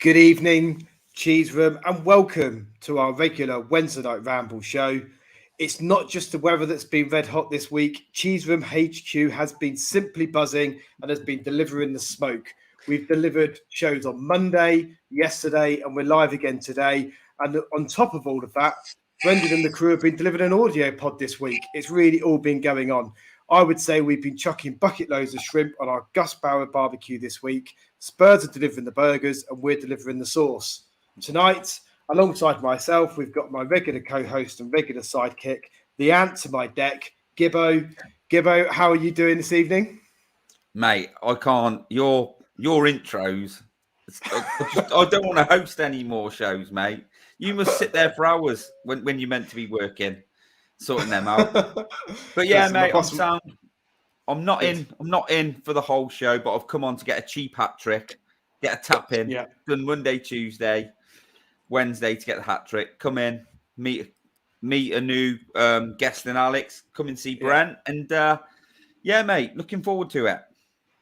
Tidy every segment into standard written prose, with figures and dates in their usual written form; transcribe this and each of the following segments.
Good evening, Cheese Room, and welcome to our regular Wednesday night ramble show. It's not just the weather that's been red hot this week. Cheese Room HQ has been simply buzzing and has been delivering the smoke. We've delivered shows on Monday, yesterday, and we're live again today. And on top of all of that, Brendan and the crew have been delivering an audio pod this week. It's really all been going on. I would say we've been chucking bucket loads of shrimp on our Gus Bauer barbecue this week. Spurs are delivering the burgers and we're delivering the sauce. Tonight, alongside myself, we've got my regular co-host and regular sidekick, the ant to my deck, Gibbo. Gibbo, how are you doing this evening? Mate, I can't. Your intros. I don't want to host any more shows, mate. You must sit there for hours when you're meant to be working, sorting them out. But yeah, mate, I'm sound. I'm not in for the whole show, but I've come on to get a cheap hat trick, get a tap in. Yeah. Done Monday, Tuesday, Wednesday to get the hat trick. Come in, meet a new guest in Alex. Come and see Brent, and yeah, mate, looking forward to it.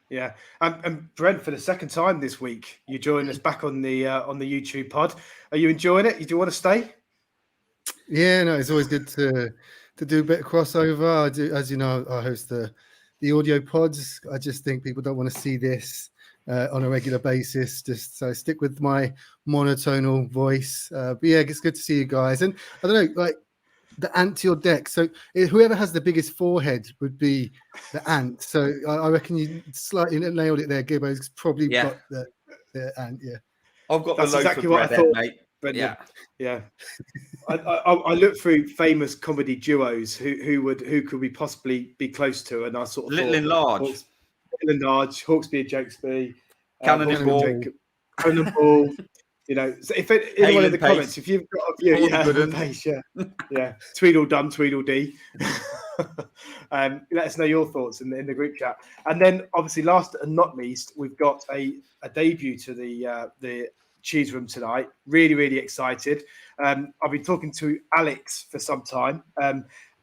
Yeah, and Brent, for the second time this week, you joined us back on the YouTube pod. Are you enjoying it? You do want to stay? Yeah, no, it's always good to do a bit of crossover. I do, as you know, I host the audio pods. I just think people don't want to see this on a regular basis. Just so I stick with my monotonal voice. But yeah, it's good to see you guys. And I don't know, like the ant to your deck. So whoever has the biggest forehead would be the ant. So I reckon you slightly nailed it there, Gibbo's probably got the ant. Yeah, I've got that's the exactly what I thought, mate. But yeah. I looked through famous comedy duos who could we possibly be close to, and I sort of Little and Large, Little and Large, Hawksby and Jokesby, Cannon and Ball. Cannon and Ball. You know, so if anyone in the comments, if you've got a view, yeah, Tweedledum, Tweedledee, let us know your thoughts in the group chat. And then, obviously, last and not least, we've got a debut to the Cheese Room tonight. Really, really excited. I've been talking to Alex for some time.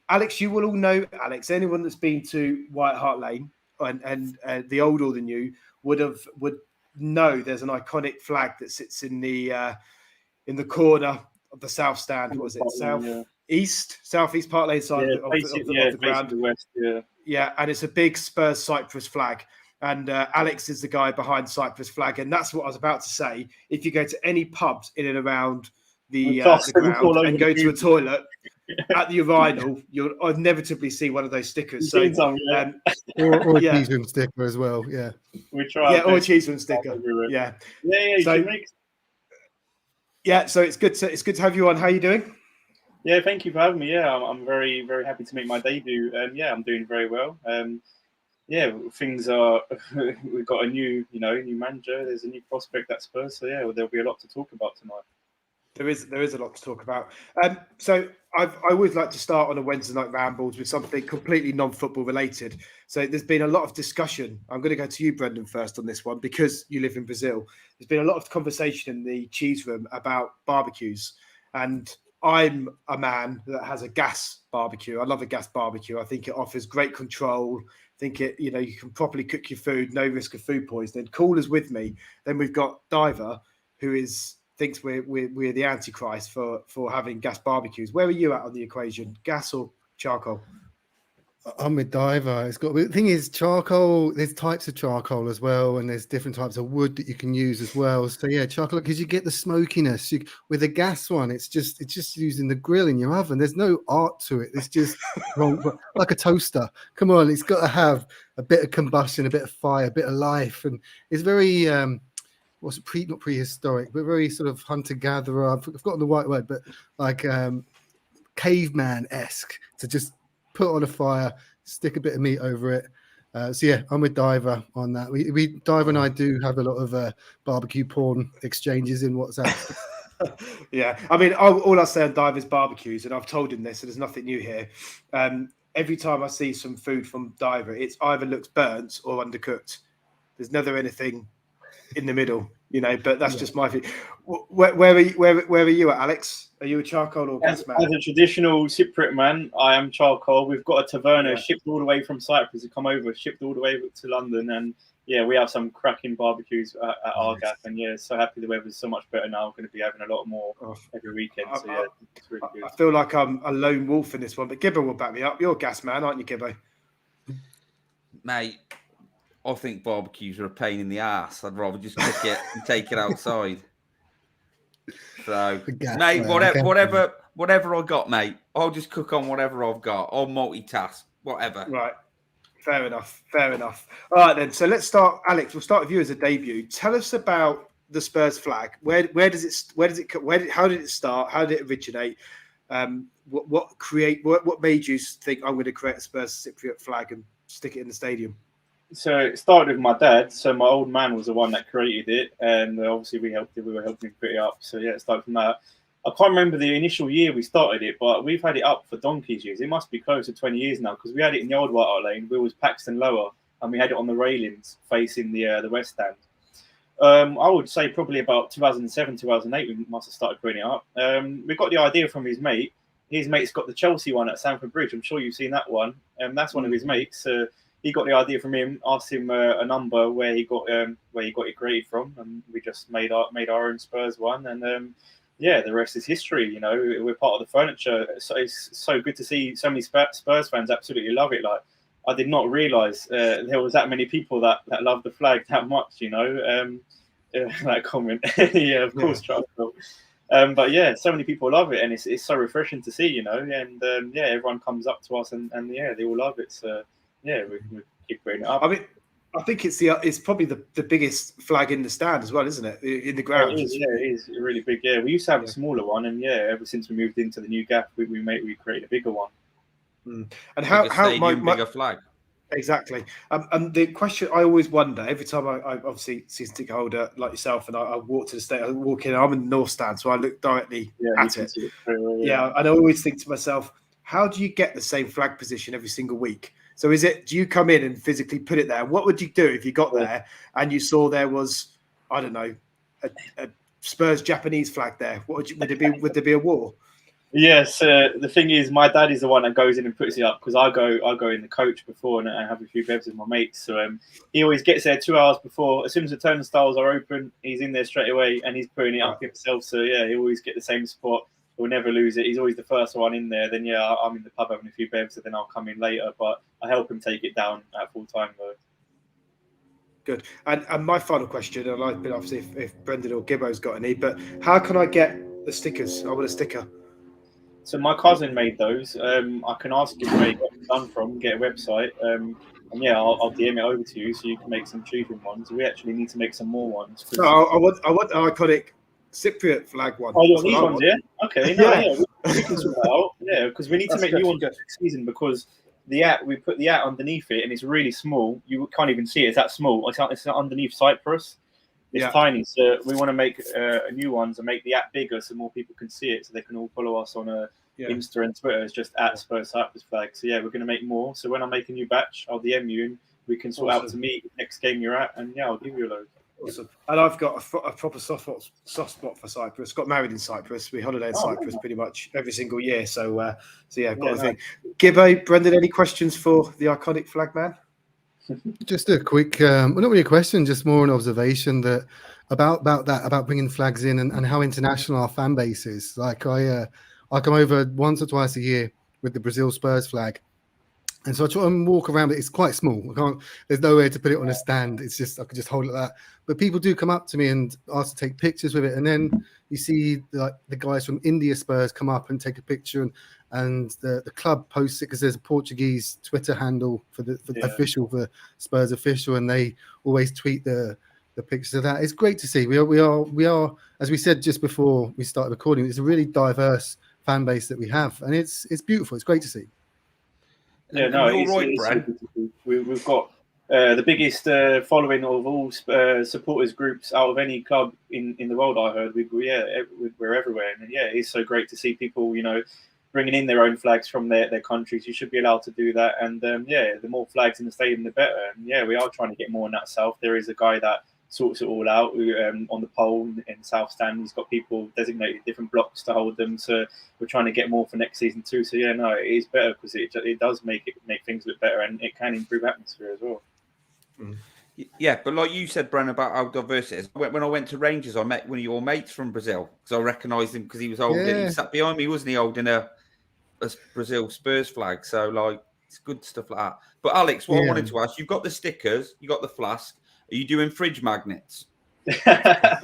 Alex, you will all know Alex. Anyone that's been to White Hart Lane and the old or the new would know there's an iconic flag that sits in the corner of the south stand. What was it? Southeast Park Lane side of the ground. West, yeah, and it's a big Spurs Cyprus flag. And Alex is the guy behind Cyprus flag. And that's what I was about to say. If you go to any pubs in and around the ground and go to a toilet at the urinal, you'll inevitably see one of those stickers. So, or a cheese room sticker as well. Yeah, we try. Yeah, or a cheese room sticker. Yeah. So it's good to have you on. How are you doing? Yeah, thank you for having me. Yeah, I'm very, very happy to make my debut. Yeah, I'm doing very well. Yeah, things are. We've got a new manager. There's a new prospect at Spurs. So yeah, there'll be a lot to talk about tonight. There is a lot to talk about. So I always like to start on a Wednesday night rambles with something completely non-football related. So there's been a lot of discussion. I'm going to go to you, Brendan, first on this one because you live in Brazil. There's been a lot of conversation in the Cheese Room about barbecues, and I'm a man that has a gas barbecue. I love a gas barbecue. I think it offers great control. I think you can properly cook your food, no risk of food poisoning. Callers with me. Then we've got Diver, who thinks we're the antichrist for having gas barbecues. Where are you at on the equation? Gas or charcoal? I'm with Diver. The thing is, charcoal. There's types of charcoal as well, and there's different types of wood that you can use as well. So yeah, charcoal because you get the smokiness. With a gas one, it's just using the grill in your oven. There's no art to it. It's just like a toaster. Come on, it's got to have a bit of combustion, a bit of fire, a bit of life, and it's very not prehistoric, but very sort of hunter-gatherer. I've forgotten the right word, but like caveman-esque to just put on a fire, stick a bit of meat over it. So yeah, I'm with Diver on that. We Diver and I do have a lot of barbecue porn exchanges in WhatsApp. Yeah, I mean, all I say on Diver is barbecues, and I've told him this, so there's nothing new here. Every time I see some food from Diver, it's either looks burnt or undercooked. There's never anything in the middle, but that's just my thing. Where are you at, Alex? Are you a charcoal or gas man? As a traditional Cypriot man, I am charcoal. We've got a taverna shipped all the way from Cyprus to come over, shipped all the way to London, and yeah, we have some cracking barbecues at our gaff, and yeah, so happy the weather's so much better now. We're going to be having a lot more every weekend. So yeah, it's really good. I feel like I'm a lone wolf in this one, but Gibbo will back me up. You're a gas man, aren't you, Gibbo? Mate, I think barbecues are a pain in the ass. I'd rather just cook it and take it outside. So, mate, whatever I got, mate, I'll just cook on whatever I've got. I'll multitask, whatever. Right. Fair enough. All right, then. So let's start. Alex, we'll start with you as a debut. Tell us about the Spurs flag. How did it start? How did it originate? What made you think I'm going to create a Spurs Cypriot flag and stick it in the stadium? So it started with my dad. So my old man was the one that created it, and obviously we were helping him put it up. So yeah, it started from that. I can't remember the initial year we started it, but we've had it up for donkey's years. It must be close to 20 years now, because we had it in the old White Hart Lane. We was Paxton Lower, and we had it on the railings facing the West Stand. I would say probably about 2007, 2008, we must have started putting it up. We got the idea from his mate. His mate's got the Chelsea one at Stamford Bridge. I'm sure you've seen that one. That's one of his mates. He got the idea from him. Asked him a number where he got it created from, and we just made our own Spurs one. And yeah, the rest is history. You know, we're part of the furniture. So it's so good to see so many Spurs fans absolutely love it. Like, I did not realise there was that many people that love the flag that much. You know, that comment. Yeah, of course, but yeah, so many people love it, and it's so refreshing to see. You know, and yeah, everyone comes up to us, and yeah, they all love it. So yeah, we keep putting it up. I mean, I think it's probably the biggest flag in the stand as well, isn't it? In the ground. It is really big. Yeah, we used to have a smaller one, and yeah, ever since we moved into the new gaff, we created a bigger one. And how bigger flag? Exactly. And the question I always wonder every time I obviously season ticket holder like yourself, and I walk to the state, I walk in, I'm in the North Stand, so I look directly at it. And I always think to myself, how do you get the same flag position every single week? So do you come in and physically put it there? What would you do if you got there and you saw there was, I don't know, a Spurs Japanese flag there? Would there be a war? Yes, the thing is, my dad is the one that goes in and puts it up, because I go in the coach before and I have a few bevs with my mates. So he always gets there 2 hours before. As soon as the turnstiles are open, he's in there straight away and he's putting it up himself. So yeah, he always get the same spot. We'll never lose it. He's always the first one in there. Then yeah, I'm in the pub having a few bevs, and then I'll come in later. But I help him take it down at full time though. Good. And my final question, and I've been obviously if Brendan or Gibbo's got any, but how can I get the stickers? I want a sticker. So my cousin made those. I can ask him where he got them done from, get a website, and yeah, I'll DM it over to you so you can make some choosing ones. We actually need to make some more ones. No, I want an iconic Cypriot flag one. Oh, you want these ones, yeah? Okay, we can sort that out. Yeah, because we need to make new ones next season, because we put the underneath it, and it's really small. You can't even see it. It's that small. It's underneath Cyprus. It's tiny, so we want to make new ones and make the app bigger so more people can see it, so they can all follow us on Insta and Twitter. It's just at Spurs Cyprus flag. So yeah, we're going to make more. So when I make a new batch, I'll DM you and we can sort out to meet next game you're at, and yeah, I'll give you a load. Awesome. And I've got a proper soft spot for Cyprus. Got married in Cyprus. We holiday in Cyprus pretty much every single year. So yeah, I've got a thing. Gibbo, Brendan, any questions for the iconic flag man? Just a quick, well, not really a question, just more an observation that about bringing flags in and how international our fan base is. Like I come over once or twice a year with the Brazil Spurs flag, and so I try and walk around, but it's quite small. There's nowhere to put it on a stand. It's just I could just hold it like that. But people do come up to me and ask to take pictures with it, and then you see the guys from India Spurs come up and take a picture, and the club posts it because there's a Portuguese Twitter handle for the official, for Spurs official, and they always tweet the pictures of that. It's great to see. We are, as we said just before we started recording, it's a really diverse fan base that we have, and it's beautiful. It's great to see. Yeah, no, it's Brad. We've got the biggest following of all supporters groups out of any club in the world. I heard we're everywhere, and yeah, it's so great to see people, bringing in their own flags from their countries. You should be allowed to do that, and the more flags in the stadium, the better. And yeah, we are trying to get more in that south. There is a guy that sorts it all out on the pole in South Stand. He's got people designated different blocks to hold them. So we're trying to get more for next season too. So yeah, no, it is better because it does make things look better, and it can improve atmosphere as well. Yeah, but like you said, Bren, about how diverse it is. When I went to Rangers, I met one of your mates from Brazil because I recognised him because he was holding. He Yeah, sat behind me, wasn't he, holding a Brazil Spurs flag? So like, it's good stuff like that. But Alex, what I yeah. wanted to ask, you've got the stickers, you got the flask. Are you doing fridge magnets? we got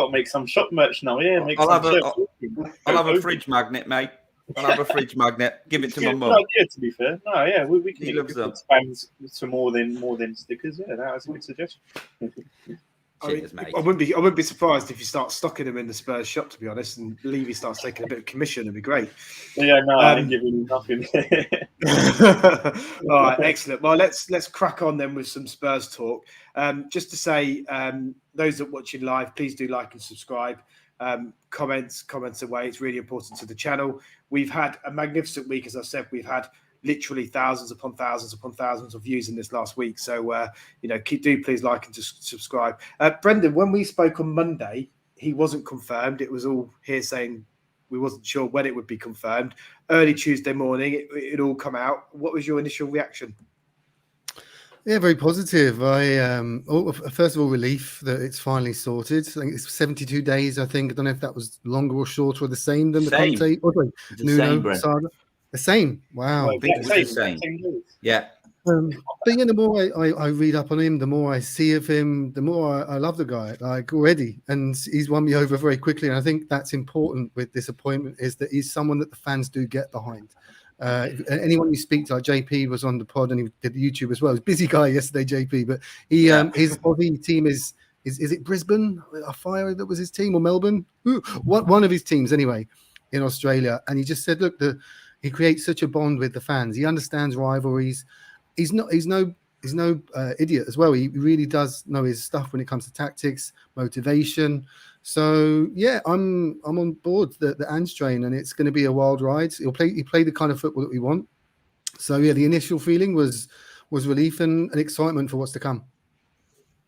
to make some shop merch now. Yeah, make I'll some have a shirts. I'll have a fridge magnet, mate. I'll have a fridge magnet. Give it It's to a my good mum. idea, to be fair. No, yeah, we can She loves them. expand to more than stickers. Yeah, that's a good suggestion. Cheers, mate. I wouldn't be surprised if you start stocking them in the Spurs shop, to be honest, and Levy starts taking a bit of commission. It'd be great. Yeah, no, I ain't giving you nothing. All right, excellent. Well, let's crack on then with some Spurs talk. Just to say, those that are watching live, please do like and subscribe. Comments away. It's really important to the channel. We've had a magnificent week, as I said. We've had literally thousands upon thousands of views in this last week. So, do please like and just subscribe. Brendan, when we spoke on Monday, he wasn't confirmed. It was all hearsay. We wasn't sure when it would be confirmed. Early Tuesday morning, it all come out. What was your initial reaction? Yeah, very positive. First of all, relief that it's finally sorted. I think it's 72 days. I don't know if that was longer or shorter or the same than the Same. Conte. It's the same, Brent. saga. The same. Wow. I think it was the same. Yeah. But the more I read up on him, the more I see of him, the more I love the guy, like already. And he's won me over very quickly. And I think that's important with this appointment, is that he's someone that the fans do get behind. Anyone you speak to, like JP was on the pod and he did YouTube as well. He was a busy guy yesterday, JP, but his Aussie team is it Brisbane? A Fire that was his team, or Melbourne? One of his teams anyway in Australia. And he just said, look, he creates such a bond with the fans. He understands rivalries. He's no idiot as well. He really does know his stuff when it comes to tactics, motivation. So yeah, I'm on board the Ange train, and it's going to be a wild ride. He play the kind of football that we want. So yeah, the initial feeling was relief and excitement for what's to come.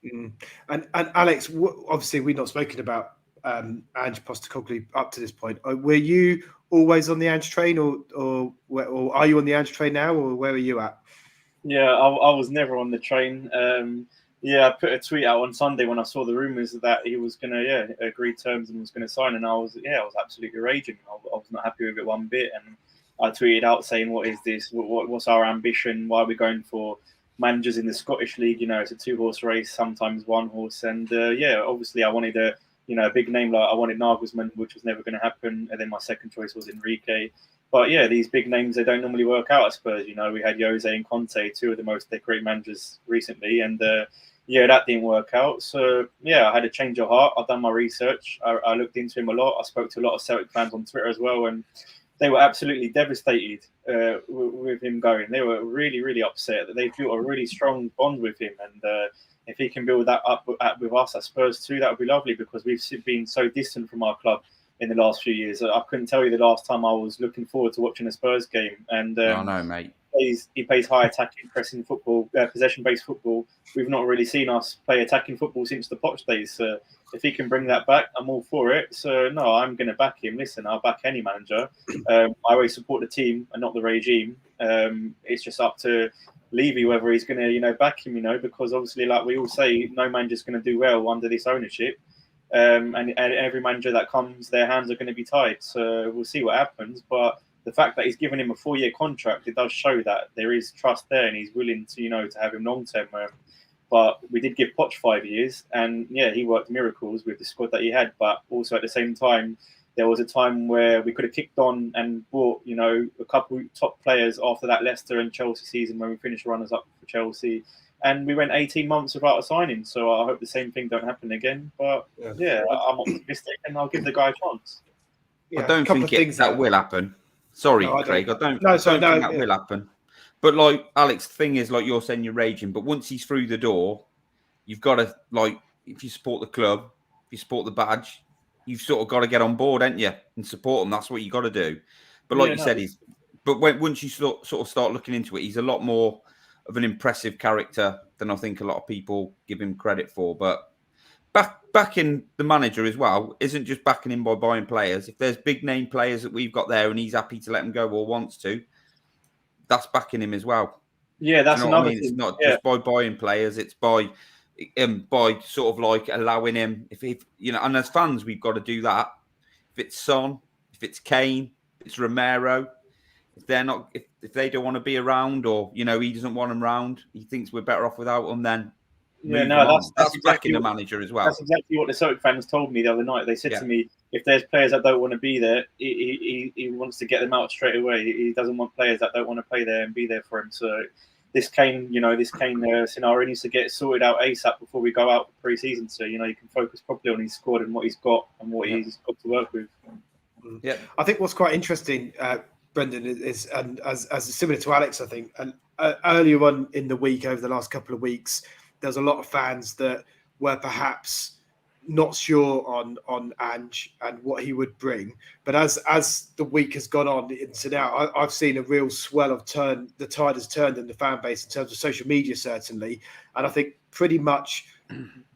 And Alex, obviously we've not spoken about Ange Postecoglou up to this point. Were you always on the Ange train, or are you on the Ange train now, or where are you at? Yeah, I was never on the train. I put a tweet out on Sunday when I saw the rumours that he was going to agree terms and was going to sign, and I was absolutely raging. I was not happy with it one bit, and I tweeted out saying, "What is this? What's our ambition? Why are we going for managers in the Scottish League? It's a 2-horse race, sometimes 1 horse." And obviously I wanted a big name. Like I wanted Nagelsmann, which was never going to happen, and then my second choice was Enrique. But yeah, these big names, they don't normally work out at Spurs. We had Jose and Conte, 2 of the most decorated managers recently, and that didn't work out. So yeah, I had a change of heart. I've done my research. I looked into him a lot. I spoke to a lot of Celtic fans on Twitter as well, and they were absolutely devastated with him going. They were really, really upset that they built a really strong bond with him, and if he can build that up with us at Spurs too, that would be lovely, because we've been so distant from our club in the last few years. I couldn't tell you the last time I was looking forward to watching a Spurs game. And I know, mate. He plays high attacking, pressing football, possession-based football. We've not really seen us play attacking football since the Poch days. So if he can bring that back, I'm all for it. So no, I'm going to back him. Listen, I'll back any manager. I always support the team and not the regime. It's just up to Levy whether he's going to, back him. Because obviously, like we all say, no manager's going to do well under this ownership. And every manager that comes, their hands are going to be tied. So we'll see what happens. But the fact that he's given him a 4-year contract, it does show that there is trust there, and he's willing to, to have him long term. But we did give Poch 5 years, and yeah, he worked miracles with the squad that he had. But also at the same time, there was a time where we could have kicked on and bought, a couple top players after that Leicester and Chelsea season when we finished runners up for Chelsea. And we went 18 months without a signing, so I hope the same thing don't happen again. But yeah, I'm optimistic, and I'll give the guy a chance. Yeah, I don't think that will happen. Sorry, No, Craig. I don't think that will happen. But like Alex, the thing is, like you're saying, you're raging. But once he's through the door, you've got to, like, if you support the club, if you support the badge, you've sort of got to get on board, ain't you, and support him. That's what you got to do. But like you said, once you sort of start looking into it, he's a lot more of an impressive character than I think a lot of people give him credit for. But backing the manager as well isn't just backing him by buying players. If there's big name players that we've got there and he's happy to let them go or wants to, that's backing him as well. Yeah, Do that's you know what I another mean? It's thing. not Yeah, just by buying players; it's by sort of like allowing him. If you know, and as fans, we've got to do that. If it's Son, if it's Kane, if it's Romero, if they're not, if they don't want to be around, or you know, he doesn't want them round, he thinks we're better off without them, then yeah, move no, them on. that's That's backing exactly the what manager as well. that's exactly what the Celtic fans told me the other night. They said Yeah. to me, if there's players that don't want to be there, he wants to get them out straight away. He doesn't want players that don't want to play there and be there for him. So this Kane scenario needs to get sorted out ASAP before we go out for pre-season. So you know he can focus properly on his squad and what he's got and what he's got to work with. Yeah, I think what's quite interesting, Brendan, is and as similar to Alex, I think, and earlier on in the week, over the last couple of weeks, there's a lot of fans that were perhaps not sure on Ange and what he would bring. But as the week has gone on into now, I've seen a real swell of turn. The tide has turned in the fan base in terms of social media, certainly, and I think pretty much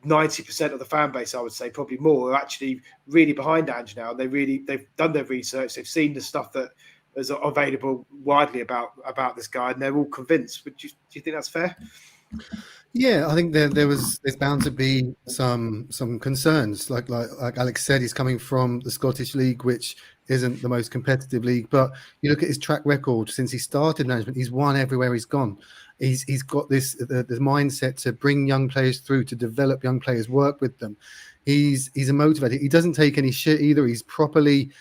90% of the fan base, I would say, probably more, are actually really behind Ange now. They've done their research, they've seen the stuff that is available widely about this guy, and they're all convinced. Do you think that's fair? Yeah, I think there's bound to be some concerns. Like Alex said, he's coming from the Scottish League, which isn't the most competitive league. But you look at his track record since he started management; he's won everywhere he's gone. He's got this the mindset to bring young players through, to develop young players, work with them. He's a motivator. He doesn't take any shit either. He's properly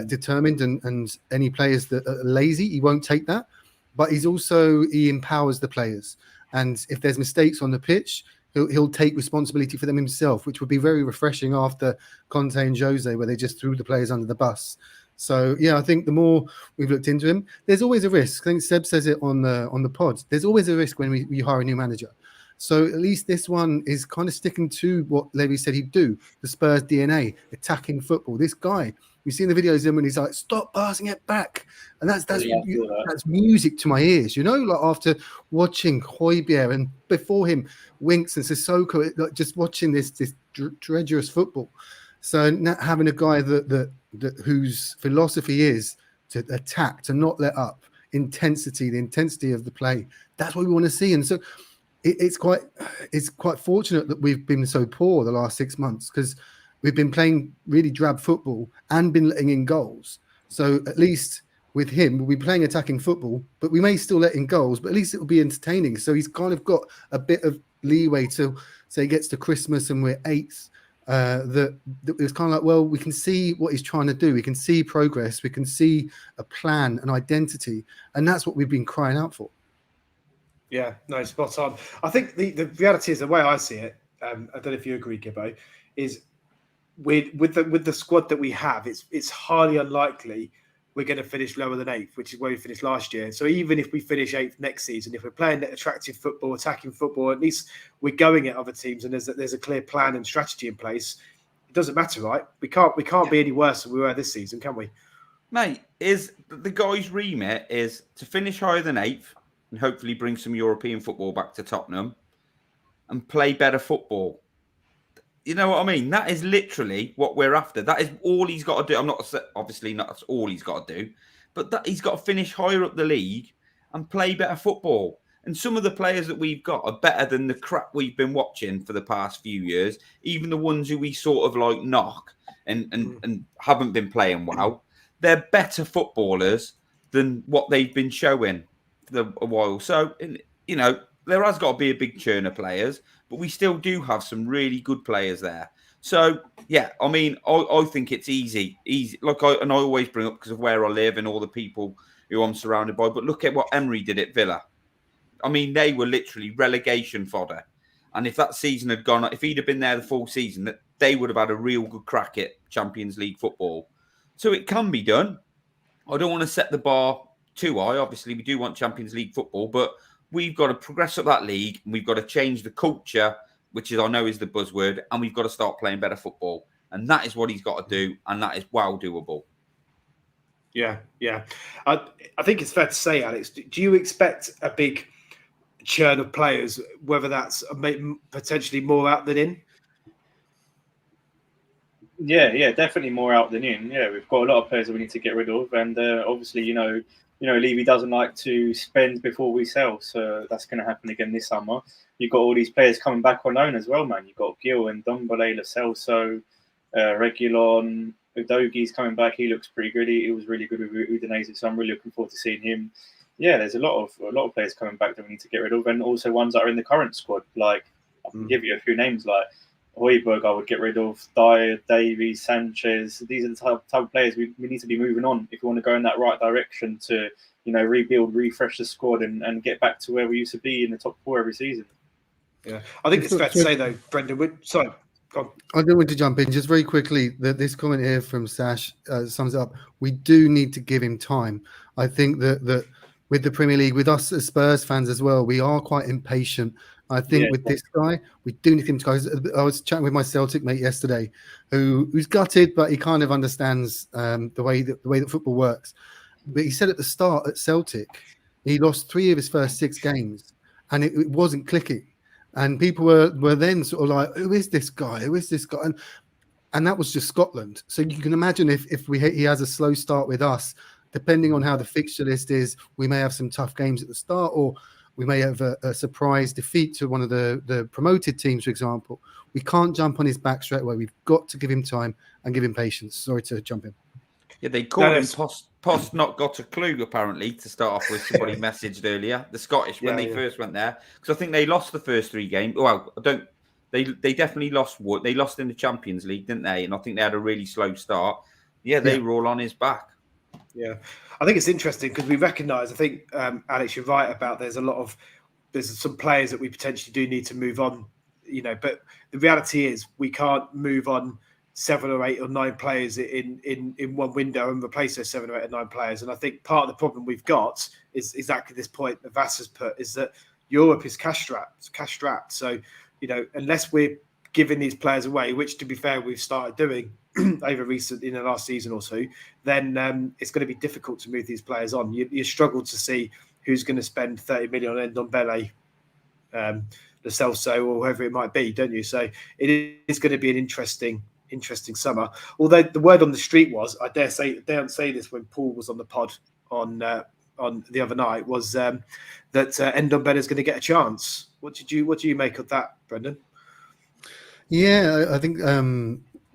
determined, and any players that are lazy, he won't take that. But he empowers the players. And if there's mistakes on the pitch, he'll take responsibility for them himself, which would be very refreshing after Conte and Jose, where they just threw the players under the bus. So yeah, I think the more we've looked into him, there's always a risk. I think Seb says it on the pod. There's always a risk when we hire a new manager. So at least this one is kind of sticking to what Levy said he'd do. The Spurs DNA, attacking football. This guy, you've seen the videos of him when he's like, "Stop passing it back," and that's music to my ears. You know, like after watching Højbjerg and before him, Winks and Sissoko, like just watching this treacherous football. So now having a guy that whose philosophy is to attack, to not let up, the intensity of the play. That's what we want to see, and so. It's quite fortunate that we've been so poor the last 6 months, because we've been playing really drab football and been letting in goals. So at least with him, we'll be playing attacking football, but we may still let in goals, but at least it will be entertaining. So he's kind of got a bit of leeway to say he gets to Christmas and we're eighth. That it's kind of like, well, we can see what he's trying to do. We can see progress. We can see a plan, an identity. And that's what we've been crying out for. Yeah, no, spot on. I think the reality is, the way I see it, I don't know if you agree, Gibbo, is with the squad that we have, it's highly unlikely we're going to finish lower than eighth, which is where we finished last year. So even if we finish eighth next season, if we're playing attractive football, attacking football, at least we're going at other teams, and there's a clear plan and strategy in place. It doesn't matter, right? We can't be any worse than we were this season, can we? mate. Is the guy's remit is to finish higher than eighth and hopefully bring some European football back to Tottenham and play better football. You know what I mean? That is literally what we're after. That is all he's got to do. I'm not obviously not that's all he's got to do, but that he's got to finish higher up the league and play better football. And some of the players that we've got are better than the crap we've been watching for the past few years. Even the ones who we sort of like knock and haven't been playing well, they're better footballers than what they've been showing for a while. So, you know, there has got to be a big churn of players, but we still do have some really good players there. So, yeah, I mean, I think it's easy. Like I always bring up because of where I live and all the people who I'm surrounded by. But look at what Emery did at Villa. I mean, they were literally relegation fodder. And if that season had gone, if he'd have been there the full season, that they would have had a real good crack at Champions League football. So it can be done. I don't want to set the bar too high. Obviously, we do want Champions League football, but we've got to progress up that league, and we've got to change the culture, which is I know is the buzzword, and we've got to start playing better football. And that is what he's got to do, and that is well doable. Yeah. I think it's fair to say, Alex, do you expect a big churn of players, whether that's potentially more out than in? Yeah, definitely more out than in. Yeah, we've got a lot of players that we need to get rid of, and obviously, Levy doesn't like to spend before we sell, so that's going to happen again this summer. You've got all these players coming back on loan as well, man. You've got Gil and Ndombele, Lo Celso, Reguilon, Udogi's coming back. He looks pretty good. He was really good with Udinese, so I'm really looking forward to seeing him. Yeah, there's a lot of players coming back that we need to get rid of, and also ones that are in the current squad. Like I can give you a few names, like Højbjerg, I would get rid of. Dyer, Davies, Sanchez. These are the type of players we need to be moving on if we want to go in that right direction to rebuild, refresh the squad, and get back to where we used to be in the top 4 every season. Yeah, I think it's fair to say though, Brendan. Sorry. I don't want to jump in just very quickly. That this comment here from Sash sums it up. We do need to give him time. I think that with the Premier League, with us as Spurs fans as well, we are quite impatient. I think with this guy, we do need him to go. I was chatting with my Celtic mate yesterday, who's gutted, but he kind of understands the way that football works. But he said at the start at Celtic, he lost 3 of his first 6 games, and it wasn't clicking. And people were then sort of like, who is this guy? Who is this guy? And that was just Scotland. So you can imagine if he has a slow start with us, depending on how the fixture list is, we may have some tough games at the start, or we may have a surprise defeat to one of the promoted teams, for example. We can't jump on his back straight away. We've got to give him time and give him patience. Sorry to jump in. Yeah, they called him Post not got a clue, apparently, to start off with. Somebody messaged earlier, the Scottish, when they first went there. Because I think they lost the first 3 games. Well, they definitely lost. They lost in the Champions League, didn't they? And I think they had a really slow start. Yeah, they were all on his back. Yeah, I think it's interesting because we recognise, I think, Alex, you're right about there's some players that we potentially do need to move on, but the reality is we can't move on 7 or 8 or 9 players in one window and replace those 7 or 8 or 9 players. And I think part of the problem we've got is exactly this point that Vass has put, is that Europe is cash strapped. So, unless we're giving these players away, which to be fair, we've started doing over recent in the last season or so, then it's going to be difficult to move these players on. You struggle to see who's going to spend 30 million on Ndombele, Lo Celso, or whoever it might be, don't you? So it is going to be an interesting summer. Although the word on the street was, I dare say this when Paul was on the pod on the other night, was that Ndombele is going to get a chance. What do you make of that, Brendan? Yeah, I think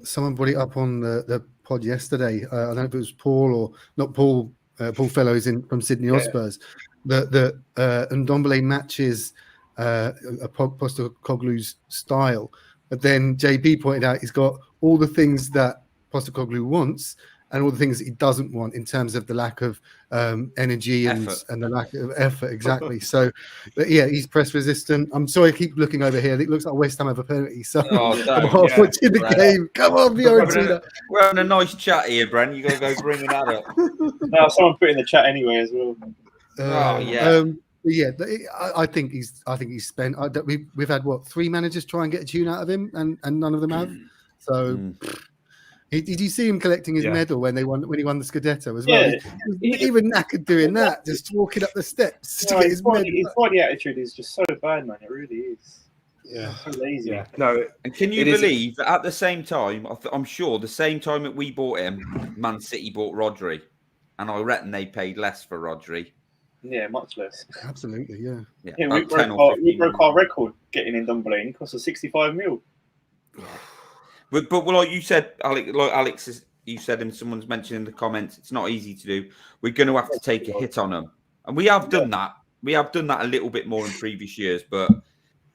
someone brought it up on the pod yesterday. I don't know if it was Paul or not Paul. Paul Fellows from Sydney Ospreys. That Ndombele matches Postecoglou's style. But then JB pointed out he's got all the things that Postecoglou wants and all the things that he doesn't want in terms of the lack of energy and the lack of effort. Exactly. So, but yeah, he's press resistant. I'm sorry, I keep looking over here. It looks like West Ham have a penalty. So I'm watching the game. Come on, Fiorentina. We're having a nice chat here, Brent. You got to go bringing that up. No, someone put in the chat anyway as well. I think he's spent. We've had 3 managers try and get a tune out of him, and none of them have. So, did you see him collecting his medal when he won the Scudetto as well? He was even knackered doing that, just walking up the steps to get his medal. His body attitude is just so bad, man. It really is. Yeah, so lazy. Yeah. No, and can you believe that at the same time? I'm sure the same time that we bought him, Man City bought Rodri, and I reckon they paid less for Rodri. Yeah, much less. Absolutely, yeah. We broke our record getting in Ndombele. It cost us 65 mil. But like you said, Alex, you said, and someone's mentioned in the comments, it's not easy to do. We're going to have to take a hit on them, and we have done that. We have done that a little bit more in previous years, but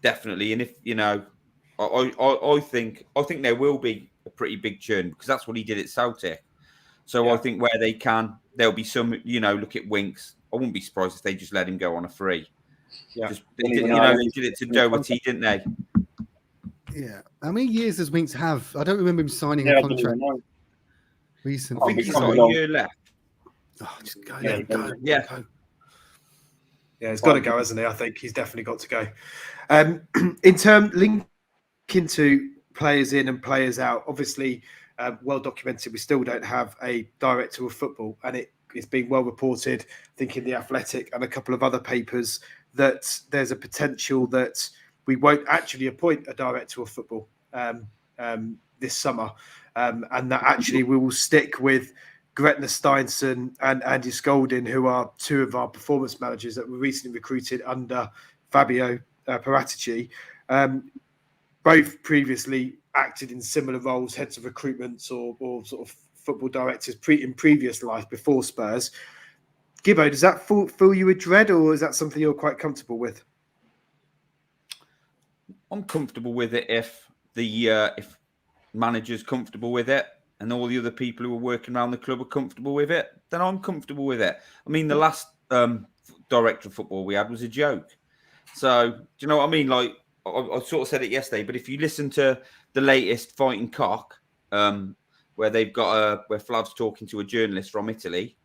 definitely. And if I think there will be a pretty big churn because that's what he did at Celtic. So I think where they can, there'll be some. Look at Winks. I wouldn't be surprised if they just let him go on a free. Yeah, they did it to Doherty, didn't they? Yeah. How many years does Winks have? I don't remember him signing a contract recently. I think he's got a year left. Oh, just go. Go. Yeah, he's got to go, hasn't he? I think he's definitely got to go. In terms linking to players in and players out, obviously, well documented. We still don't have a director of football, and it's been well reported, I think in The Athletic and a couple of other papers, that there's a potential that we won't actually appoint a director of football this summer. and that actually we will stick with Gretna Steinson and Andy Scolding, who are two of our performance managers that were recently recruited under Fabio Paratici. Both previously acted in similar roles, heads of recruitments or sort of football directors in previous life before Spurs. Gibbo, does that fill you with dread, or is that something you're quite comfortable with? I'm comfortable with it if manager's comfortable with it and all the other people who are working around the club are comfortable with it, then I'm comfortable with it. I mean, the last director of football we had was a joke. So, do you know what I mean? Like, I sort of said it yesterday, but if you listen to the latest Fighting Cock, where they've got where Flav's talking to a journalist from Italy,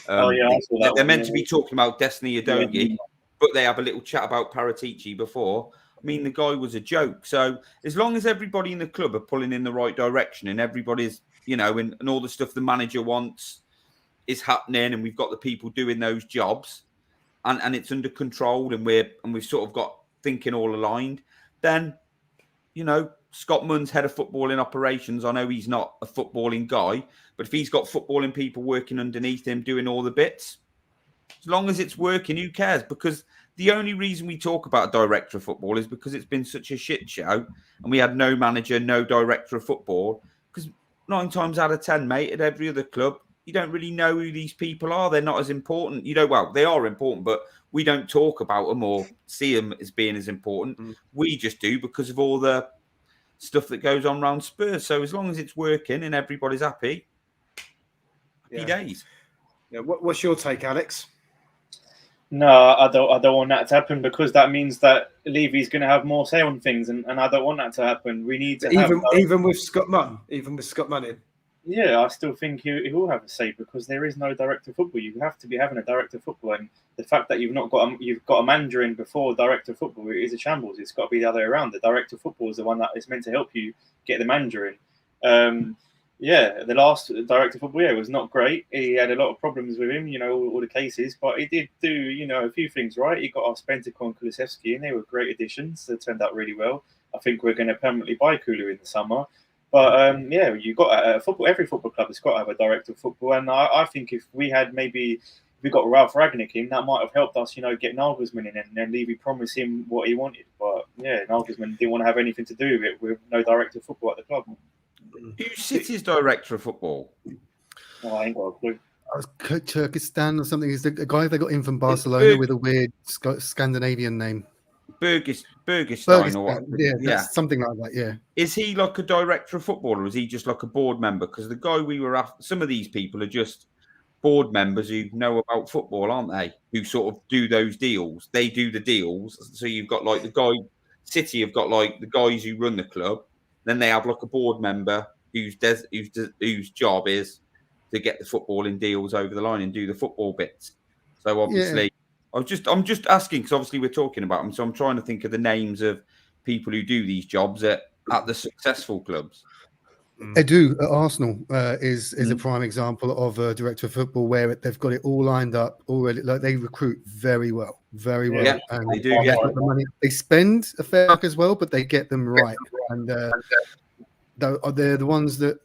they're meant to be talking about Destiny Udogie, but they have a little chat about Paratici before. I mean, the guy was a joke. So as long as everybody in the club are pulling in the right direction and everybody's, and all the stuff the manager wants is happening, and we've got the people doing those jobs, and it's under control, and we've sort of got thinking all aligned, then, Scott Munn's head of footballing operations. I know he's not a footballing guy, but if he's got footballing people working underneath him doing all the bits, as long as it's working, who cares? Because the only reason we talk about a director of football is because it's been such a shit show and we had no manager, no director of football. Because 9 times out of 10, mate, at every other club, you don't really know who these people are. They're not as important. Well, they are important, but we don't talk about them or see them as being as important. We just do because of all the stuff that goes on around Spurs. So as long as it's working and everybody's happy days. Yeah. What's your take, Alex? No, I don't want that to happen, because that means that Levy's going to have more say on things, and I don't want that to happen. We need to even with Scott Munn in. Yeah, I still think he will have a say, because there is no director of football. You have to be having a director of football, and the fact that you've got a manager in before director of football is a shambles. It's got to be the other way around. The director of football is the one that is meant to help you get the manager in. The last director of football, was not great. He had a lot of problems with him, all the cases, but he did do, a few things right. He got us Bentancur and Kulusevski, and they were great additions. They turned out really well. I think we're going to permanently buy Kulu in the summer. But you got football. Every football club has got to have a director of football, and I think if we got Ralph Ragnick in, that might have helped us, get Nagelsmann in, and then Levy promised him what he wanted. But Nagelsmann didn't want to have anything to do with it, with no director of football at the club. Who's City's director of football? Oh, I ain't got a clue. Turkestan or something. Is the guy they got in from Barcelona with a weird Scandinavian name? Bergestein or what? Yeah, something like that. Yeah. Is he like a director of football, or is he just like a board member? Because the guy we were after, some of these people are just board members who know about football, aren't they? Who sort of do those deals. They do the deals. So you've got like the guy. City have got like the guys who run the club. Then they have like a board member whose job is to get the footballing deals over the line and do the football bits. So obviously, I'm just asking, because obviously we're talking about them. So I'm trying to think of the names of people who do these jobs at the successful clubs. Edu at Arsenal is a prime example of a director of football where they've got it all lined up already. Like, they recruit very well. Yeah, and they do. Yeah, the money. They spend a fair whack as well, but they get them right. And they're the ones that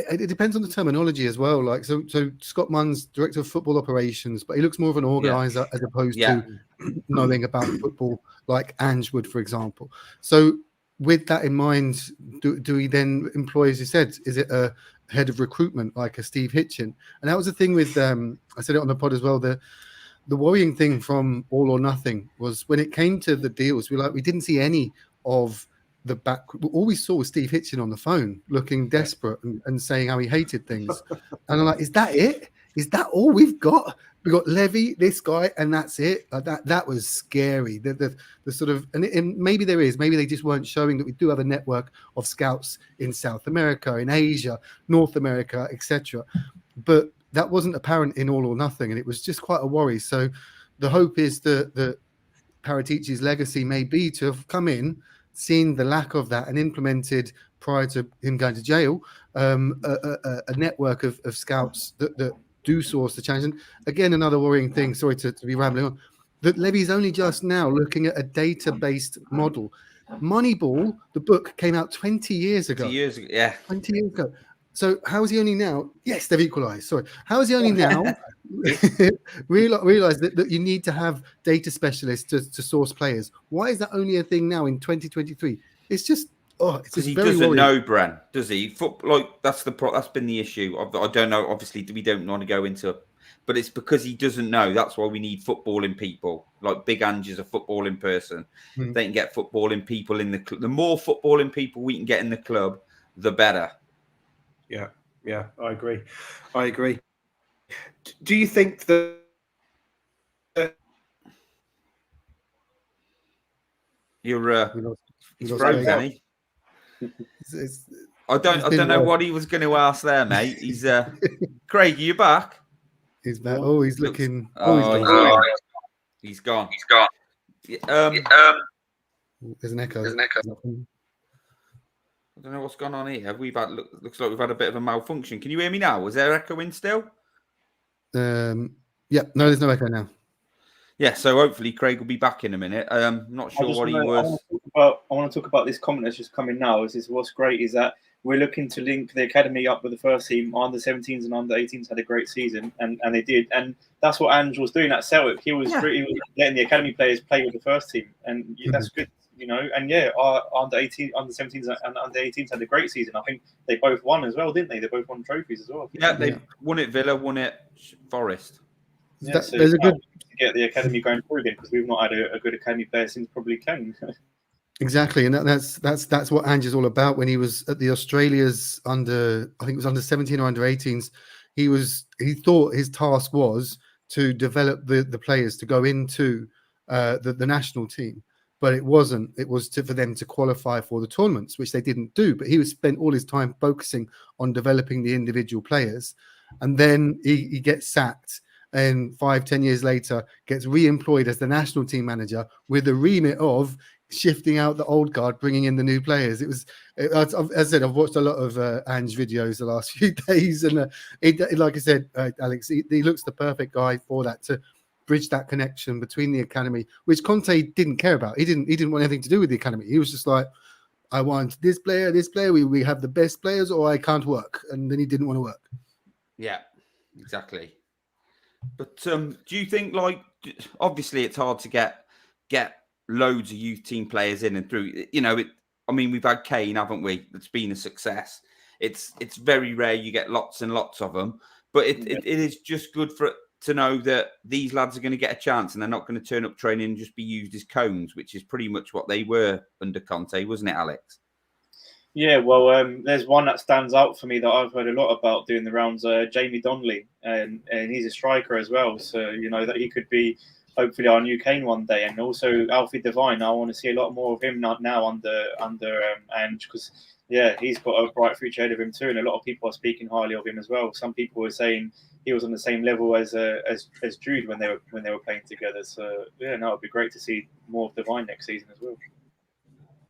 it depends on the terminology as well. Like so Scott Munn's director of football operations, but he looks more of an organizer as opposed to knowing about football like Ange would, for example. So with that in mind, do we then employ, as you said, is it a head of recruitment like a Steve Hitchen? And that was the thing with I said it on the pod as well. The worrying thing from All or Nothing was when it came to the deals, we didn't see any of the back. All we saw was Steve Hitchen on the phone looking desperate and saying how he hated things. And I'm like, is that it? Is that all we've got? We got Levy, this guy, and that's it. Like that was scary. The sort of, and maybe there is, maybe they just weren't showing that we do have a network of scouts in South America, in Asia, North America, etc. But that wasn't apparent in All or Nothing, and it was just quite a worry. So the hope is that Paratici's legacy may be to have come in, seen the lack of that, and implemented, prior to him going to jail, a network of scouts that do source the challenge. And again, another worrying thing, sorry to be rambling on, that Levy's only just now looking at a data-based model. Moneyball, the book, came out 20 years ago. 2 years ago, yeah. 20 years ago. So how is he only now? Yes, they've equalised. Sorry. How is he only now realize that you need to have data specialists to source players? Why is that only a thing now in 2023? It's just it's Because just he very doesn't worrying. know, Bran, does he? That's been the issue. I don't know. Obviously, we don't want to go into, but it's because he doesn't know. That's why we need footballing people. Like Big Ange is a footballing person. They can get footballing people in the club. The more footballing people we can get in the club, the better. Yeah, I agree. Do you think that you're He's froze, Danny? I don't know what he was going to ask there, mate. He's Craig, are you back? He's back. Oh, he's looking. He's gone. There's an echo. I don't know what's gone on here. Looks like we've had a bit of a malfunction. Can you hear me now? Was there echoing still? Yeah, no, there's no echo now. Yeah, so hopefully Craig will be back in a minute. Not sure what he was. I want to talk about this comment that's just coming now. What's great is that we're looking to link the academy up with the first team. Under 17s and under 18s had a great season, and they did. And that's what Ange was doing at Celtic. He was letting the academy players play with the first team, and that's good. And our under 18, under 17s, and under 18s had a great season. I think they both won as well, didn't they? They both won trophies as well. Yeah, they won it Villa, won it Forest. Yeah, so there's a good to get the academy going through again, because we've not had a good academy player since probably Kane. Exactly, and that's what Ange is all about. When he was at the Australia's under, I think it was under 17 or under 18s, he thought his task was to develop the players to go into the national team. But it wasn't. It was for them to qualify for the tournaments, which they didn't do. But he spent all his time focusing on developing the individual players. And then he gets sacked. And 5-10 years later, gets re-employed as the national team manager with the remit of shifting out the old guard, bringing in the new players. As I said, I've watched a lot of Ange videos the last few days. And like I said, Alex, he looks the perfect guy for that, to bridge that connection between the academy, which Conte didn't care about. He didn't want anything to do with the academy. He was just like, I want this player. We have the best players, or I can't work. And then he didn't want to work. Yeah, exactly. But do you think, obviously it's hard to get loads of youth team players in and through, we've had Kane, haven't we? That's been a success. It's very rare you get lots and lots of them, but it is just good to know that these lads are going to get a chance and they're not going to turn up training and just be used as cones, which is pretty much what they were under Conte, wasn't it, Alex? Yeah, well, there's one that stands out for me that I've heard a lot about doing the rounds, Jamie Donnelly, and he's a striker as well. So, that he could be hopefully our new Kane one day. And also Alfie Devine, I want to see a lot more of him now under Ange, because, he's got a bright future ahead of him too. And a lot of people are speaking highly of him as well. Some people were saying he was on the same level as Jude when they were playing together. So, it would be great to see more of Devine next season as well.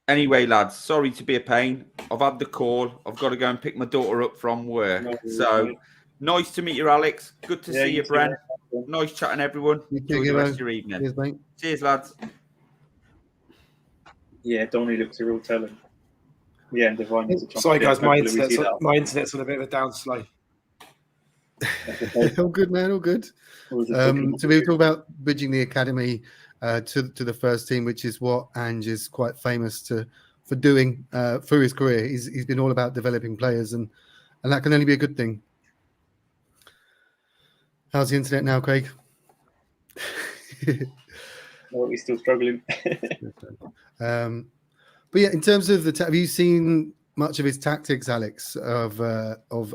Anyway, lads, sorry to be a pain. I've had the call. I've got to go and pick my daughter up from work. Nice to meet you, Alex. Good to see you, Bren. Nice chatting, everyone. Enjoy the rest of your evening. Cheers, mate. Cheers, lads. Yeah, Donny looks a real talent. Yeah, and Devine is a champion. Sorry, guys, my internet's on a bit of a down slow. All good, man. All good. So we were talking about bridging the academy to the first team, which is what Ange is quite famous for doing through his career. He's been all about developing players, and that can only be a good thing. How's the internet now, Craig? Well, he's still struggling. But yeah, in terms of have you seen much of his tactics, Alex, of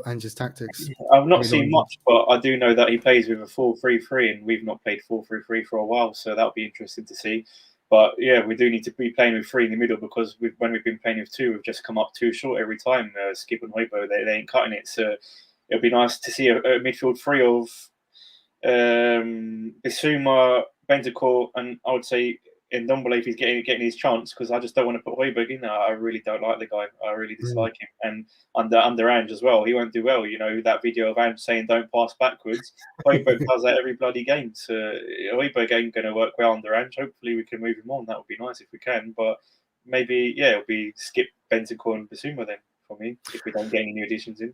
Ange's tactics? I've not seen much, but I do know that he plays with a 4-3-3, and we've not played 4-3-3 for a while, so that'll be interesting to see. But yeah, we do need to be playing with 3 in the middle, because when we've been playing with 2, we've just come up too short every time. Skip and Hoiberg, they ain't cutting it. So it'll be nice to see a midfield 3 of Bissouma, Bentancur, and I would say Ndombele if he's getting his chance, because I just don't want to put Hoiberg in there. I really don't like the guy. I really dislike him. And under Ange as well, he won't do well. That video of Ange saying don't pass backwards. Hoiberg does that every bloody game. So Hoiberg ain't going to work well under Ange. Hopefully we can move him on. That would be nice if we can. But maybe it'll be Skip, Bentancur, and Basuma then for me if we don't get any new additions in.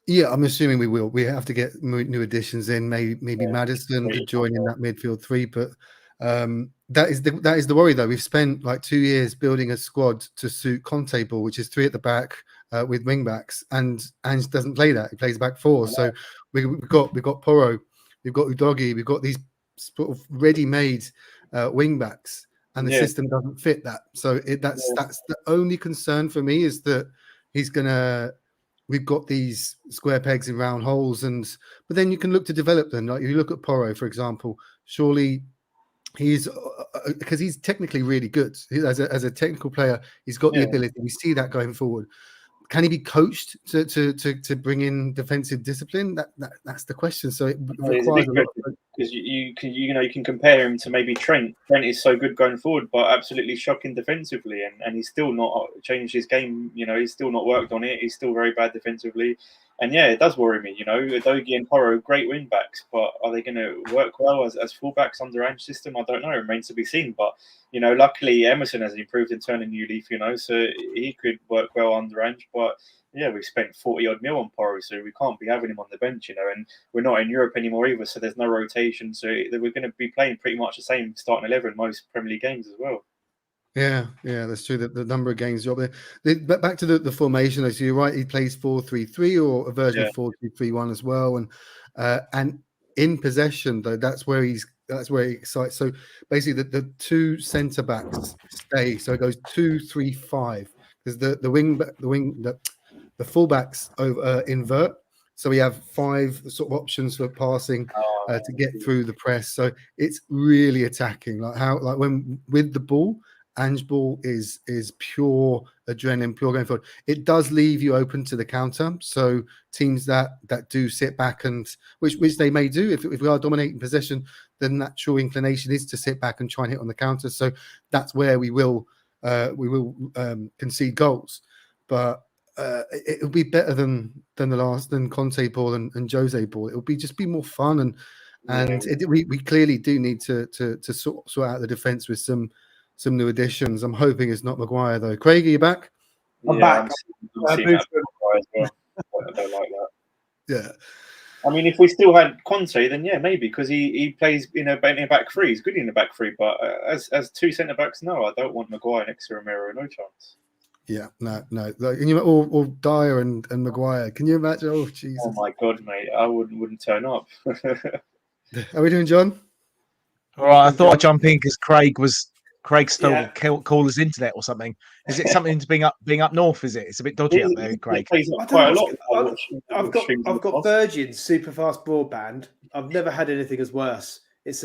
Yeah, I'm assuming we will. We have to get new additions in. Maybe Yeah, Maddison great. could join in that midfield three, but that is the worry though. We've spent like 2 years building a squad to suit Conte ball, which is three at the back with wing backs, and Ange doesn't play that. He plays back four. So we've got Porro, we've got Udogi, we've got these sort of ready-made wing backs, and the system doesn't fit that. So that's the only concern for me, is that we've got these square pegs in round holes, but then you can look to develop them. Like you look at Porro, for example. Surely he's because he's technically really good as a technical player. He's got the ability. We see that going forward. Can he be coached to bring in defensive discipline? That's the question. So it requires a lot. Because you can compare him to maybe Trent. Trent is so good going forward, but absolutely shocking defensively, and he's still not changed his game. He's still not worked on it. He's still very bad defensively, and it does worry me. Udogi and Porro, great wing backs, but are they going to work well as fullbacks under Ange's system? I don't know. It remains to be seen. But luckily Emerson has improved and turned a new leaf. So he could work well under Ange, but. Yeah, we've spent 40-odd mil on Porro, so we can't be having him on the bench, and we're not in Europe anymore either, so there's no rotation. So we're going to be playing pretty much the same starting 11 most Premier League games as well. Yeah, that's true. The number of games you're up there. But back to the formation, so you're right. He plays 4-3-3 or a version of 4-2-3-1 as well, and in possession though, that's where he excites. So basically, the two centre backs stay. So it goes 2-3-5 because the fullbacks invert. So we have 5 sort of options for passing to get through the press. So it's really attacking. Like when with the ball, Ange ball is pure adrenaline, pure going forward. It does leave you open to the counter. So teams that do sit back and which they may do if we are dominating possession, the natural inclination is to sit back and try and hit on the counter. So that's where we will concede goals. But it will be better than Conte ball and Jose ball. It will just be more fun we clearly do need to sort out the defense with some new additions. I'm hoping it's not Maguire though. Craig, are you back? I'm back. I'm seeing that as well. I don't like that. Yeah. I mean, if we still had Conte, then maybe because he plays in a back three. He's good in the back three, but as two centre backs, no, I don't want Maguire next to Romero. No chance. Yeah, no. Like, or Dyer and Maguire. Can you imagine? Oh, Jesus. Oh my God, mate! I wouldn't turn up. Are we doing, John? All right, I thought I'd jump in because Craig stole caller's internet or something. Is it something to being up north? Is it? It's a bit dodgy up there, Craig. I've got Virgin super fast broadband. I've never had anything as worse. It's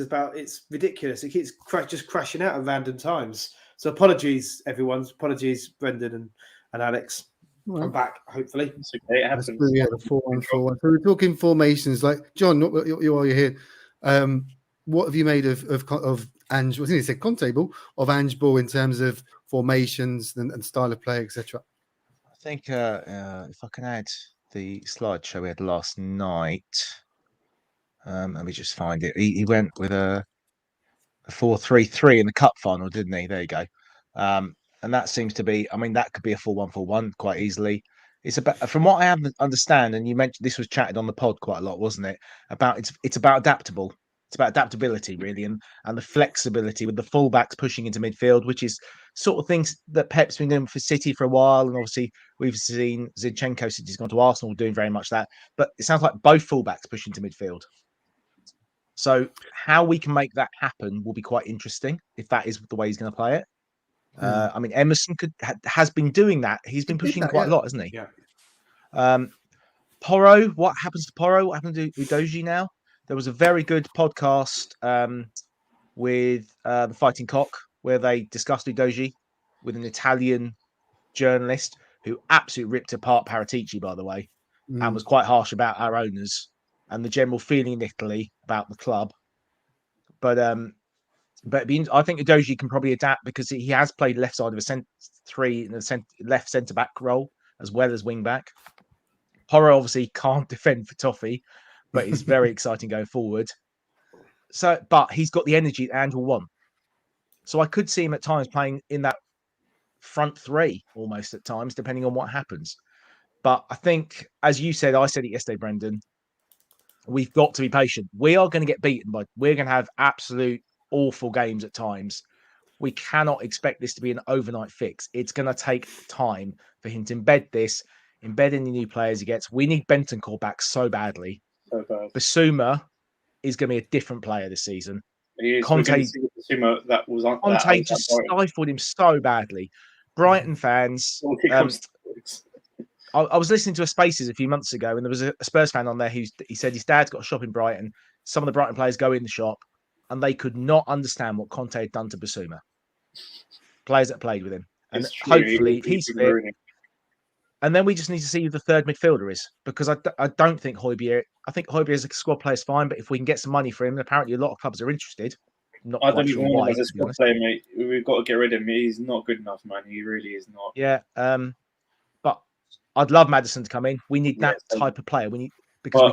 ridiculous. It keeps just crashing out at random times. So apologies, everyone. Apologies, Brendan and Alex. Well, I'm back, hopefully. It's okay. It happens. Yeah, the 4-1-4-1. So we're talking formations. Like John, while you're here, what have you made of Ange? I think he said Conte ball of Ange ball in terms of formations and style of play, etc. I think if I can add the slideshow we had last night, let me just find it. He went with a 4-3-3 in the cup final, didn't he? There you go. And that seems to be. I mean, that could be a 4-1-4-1 quite easily. It's about, from what I understand, and you mentioned this was chatted on the pod quite a lot, wasn't it? It's about adaptable. It's about adaptability, really, and the flexibility with the fullbacks pushing into midfield, which is sort of things that Pep's been doing for City for a while. And obviously, we've seen Zinchenko, City's gone to Arsenal, doing very much that. But it sounds like both fullbacks push into midfield. So how we can make that happen will be quite interesting if that is the way he's going to play it. I mean, Emerson has been doing that. He's been pushing quite a lot, hasn't he? Yeah. Porro, what happens to Porro? What happened to Udogi now? There was a very good podcast with the Fighting Cock where they discussed Udogi with an Italian journalist who absolutely ripped apart Paratici, by the way, and was quite harsh about our owners and the general feeling in Italy about the club. But I think Udogi can probably adapt because he has played left side of a left centre back role as well as wing back. Porro obviously can't defend for toffee, but he's very exciting going forward. But he's got the energy that Ange will want. So I could see him at times playing in that front three almost at times, depending on what happens. But I think, as you said, I said it yesterday, Brendan, we've got to be patient. We are going to get beaten we're going to have absolute awful games at times. We cannot expect this to be an overnight fix. It's going to take time for him to embed in the new players he gets. We need Bentancur back so badly. So bad. Basuma is going to be a different player this season. He is. Conte- We're going to see the Basuma that was on. Conte just stifled him so badly. Brighton fans. I was listening to a Spaces a few months ago, and there was a Spurs fan on there he said his dad's got a shop in Brighton. Some of the Brighton players go in the shop, and they could not understand what Conte had done to Basuma. Players that played with him, and hopefully if he's fit. And then we just need to see who the third midfielder is, because I don't think Højbjerg. I think Højbjerg as a squad player is fine, but if we can get some money for him, and apparently a lot of clubs are interested. I don't even want him as a squad player, mate. We've got to get rid of him. He's not good enough, man. He really is not. Yeah. But I'd love Maddison to come in. We need that type of player. We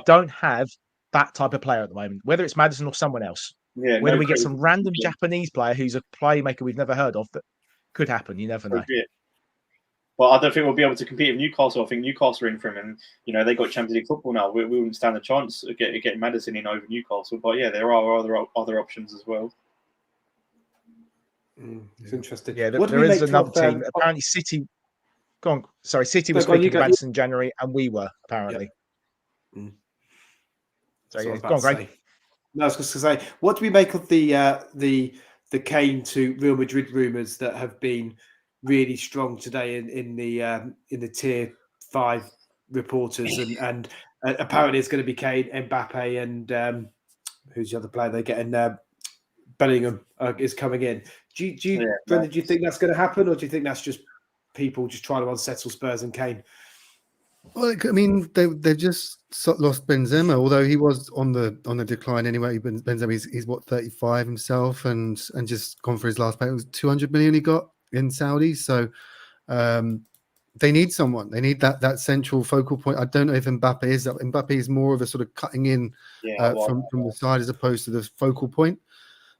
don't have that type of player at the moment, whether it's Maddison or someone else. Yeah. Whether we get some random Japanese player who's a playmaker we've never heard of, that could happen. You never know. But I don't think we'll be able to compete with Newcastle. I think Newcastle are in for him, and they got Champions League football now. We wouldn't stand a chance of getting Maddison in over Newcastle. But yeah, there are other options as well. It's interesting. Yeah, there is another team. Apparently, City. Go on. Sorry, City was speaking to Maddison in January, and we were apparently. Yeah. So yeah, go on, Greg. No, I was just going to say, what do we make of the Kane to Real Madrid rumours that have been really strong today in the tier 5 reporters, and apparently it's going to be Kane, Mbappe, and who's the other player they're getting? Bellingham is coming in. Brendan, do you think that's going to happen, or do you think that's just people just trying to unsettle Spurs and Kane? Well, I mean, they've just lost Benzema, although he was on the decline anyway. Benzema, he's what, 35 himself, and just gone for his last pay. It was 200 million he got in Saudi. So they need someone. They need that central focal point. I don't know if Mbappe is that. Mbappe is more of a sort of cutting in from the side as opposed to the focal point.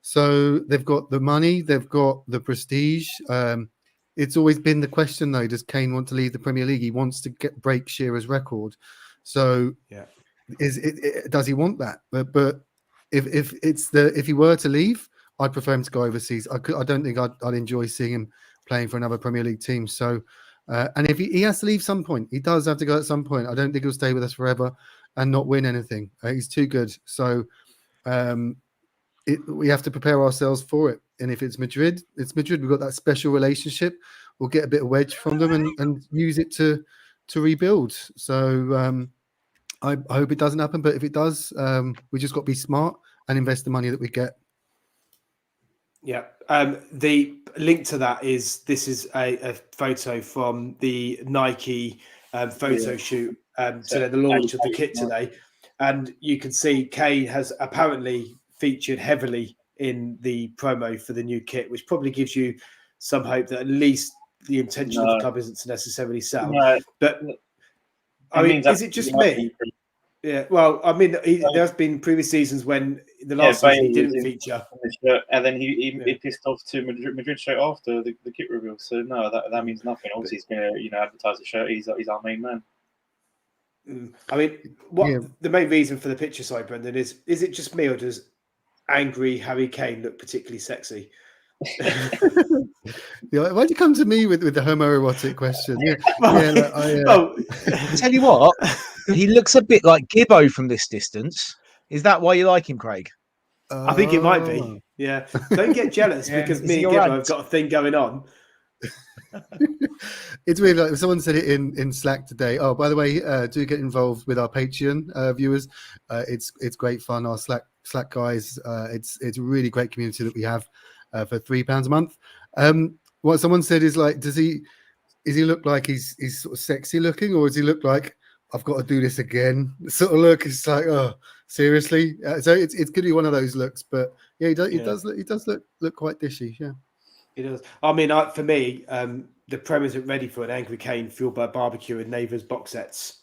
So they've got the money, they've got the prestige. It's always been the question, though: does Kane want to leave the Premier League? He wants to break Shearer's record. So, does he want that? But if he were to leave, I'd prefer him to go overseas. I don't think I'd enjoy seeing him playing for another Premier League team. So, and if he has to leave some point, he does have to go at some point. I don't think he'll stay with us forever and not win anything. He's too good. So, we have to prepare ourselves for it. And if it's Madrid, it's Madrid. We've got that special relationship. We'll get a bit of wedge from them and use it to rebuild. So I hope it doesn't happen. But if it does, we just got to be smart and invest the money that we get. Yeah. The link to that is a photo from the Nike photo shoot to the launch of the kit today. And you can see Kane has apparently featured heavily in the promo for the new kit, which probably gives you some hope that at least the intention of the club isn't to necessarily sell. No. But I mean, is it just me? Yeah. Well, I mean, there's been previous seasons when the last season he didn't feature, and then he pissed off to Madrid straight after the kit reveal. So no, that means nothing. Obviously, he's going to advertise the shirt. He's our main man. I mean, the main reason for the picture side, Brendan, is it just me, or does angry Harry Kane look particularly sexy? Why'd you come to me with the homoerotic question? Tell you what, he looks a bit like Gibbo from this distance. Is that why you like him, Craig? I think it might be. Yeah. Don't get jealous because me and Gibbo have got a thing going on. It's weird. Like someone said it in Slack today. Oh, by the way, do get involved with our Patreon viewers. It's great fun. Our Slack guys. It's a really great community that we have for £3 a month. What someone said is like, does he look like he's sort of sexy looking, or does he look like I've got to do this again sort of look? It's like, oh, seriously. So it's going to be one of those looks. But yeah, he does look quite dishy. Yeah. It does. I mean, for me, the Prem isn't ready for an angry Kane fueled by barbecue and Neighbours box sets.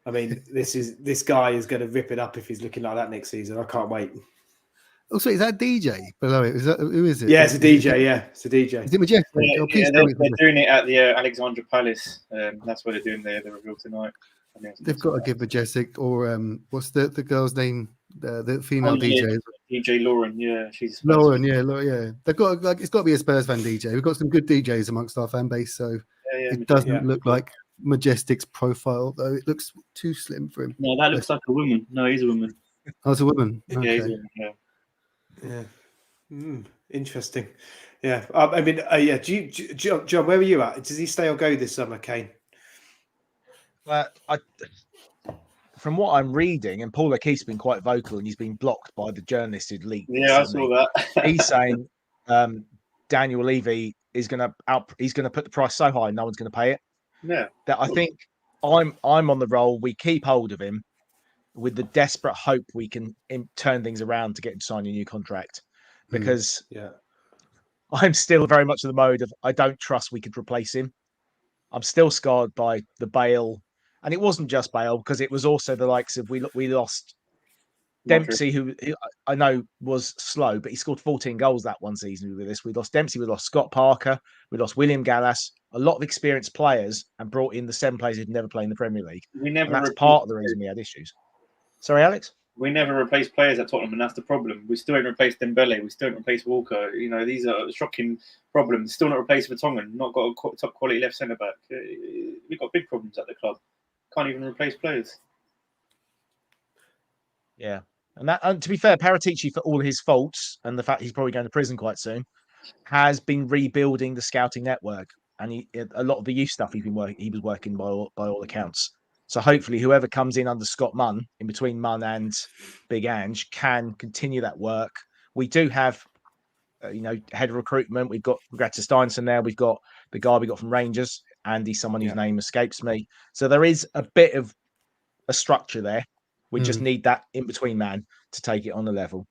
I mean, this guy is going to rip it up if he's looking like that next season. I can't wait. Also, is that DJ below it? Who is it? Yeah, it's a DJ. Yeah, it's a DJ. Is it Majestic? Yeah, Oh, please yeah, tell me. they're doing it at the Alexandra Palace. That's where they're doing the reveal tonight. They've got to give Majestic or what's the girl's name? The female DJ. DJ Lauren. Yeah, she's a Spurs Lauren. fan. Yeah. They've got it's got to be a Spurs fan DJ. We've got some good DJs amongst our fan base, so it doesn't look like Majestic's profile, though. It looks too slim for him. No, that looks like a woman. No, he's a woman. Oh, it's a woman. Okay. Yeah, he's a woman. Yeah. Interesting. Yeah. I mean, yeah. John, where are you at? Does he stay or go this summer, Kane? From what I'm reading, and Paul O'Keefe's been quite vocal, and he's been blocked by the journalist who'd leaked. Yeah, I saw that. He's saying Daniel Levy is going to put the price so high, no one's going to pay it. Yeah. That I think I'm on the roll. We keep hold of him with the desperate hope we can turn things around to get him to sign a new contract, because I'm still very much in the mode of I don't trust we could replace him. I'm still scarred by the Bale. And it wasn't just Bale, because it was also the likes of we lost Dempsey, who I know was slow, but he scored 14 goals that one season with us. We lost Dempsey, we lost Scott Parker, we lost William Gallas, a lot of experienced players, and brought in the 7 players who'd never played in the Premier League. And that's part of the reason we had issues. Sorry, Alex? We never replaced players at Tottenham, and that's the problem. We still haven't replaced Dembele. We still haven't replaced Walker. You know, these are shocking problems. Still not replaced Vertonghen. Not got a top quality left centre back. We've got big problems at the club. Can't even replace players. Yeah. And to be fair, Paratici, for all his faults and the fact he's probably going to prison quite soon, has been rebuilding the scouting network. And a lot of the youth stuff he was working by all accounts. So hopefully whoever comes in under Scott Munn, in between Munn and Big Ange, can continue that work. We do have, head of recruitment. We've got Greta Steinson there. We've got the guy we got from Rangers, Andy, someone whose name escapes me. So there is a bit of a structure there. We just need that in-between man to take it on the level.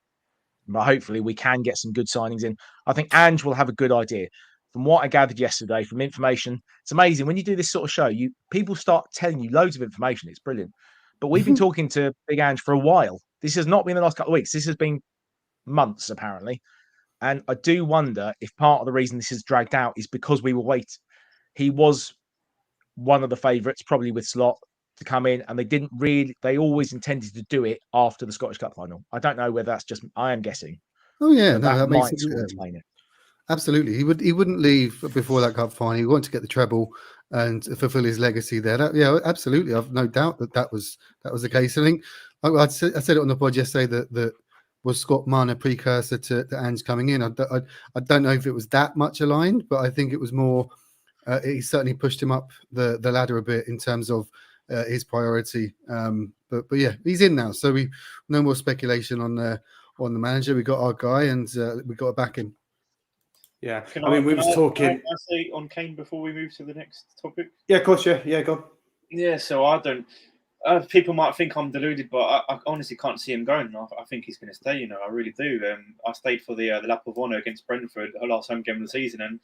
But hopefully we can get some good signings in. I think Ange will have a good idea. From what I gathered yesterday, from information, it's amazing. When you do this sort of show, people start telling you loads of information. It's brilliant. But we've been talking to Big Ange for a while. This has not been the last couple of weeks. This has been months, apparently. And I do wonder if part of the reason this has dragged out is because we were waiting. He was one of the favourites, probably with Slot, to come in, and they always intended to do it after the Scottish Cup final. I don't know whether that's just, I am guessing. Oh yeah, no, that makes it. Absolutely. He wouldn't leave before that cup final. He wanted to get the treble and fulfill his legacy there. Absolutely. I've no doubt that was the case. I think I said it on the pod yesterday that was Scott Munn a precursor to Ange coming in. I don't know if it was that much aligned, but I think it was more. He certainly pushed him up the ladder a bit in terms of his priority. But yeah, he's in now, so we no more speculation on the manager. We got our guy, and we got to back him. Yeah, we were talking. Can I say on Kane before we move to the next topic? Yeah, of course. Yeah, go on. Yeah, so I don't. People might think I'm deluded, but I honestly can't see him going. I think he's going to stay. I really do. I stayed for the lap of honour against Brentford, our last home game of the season, and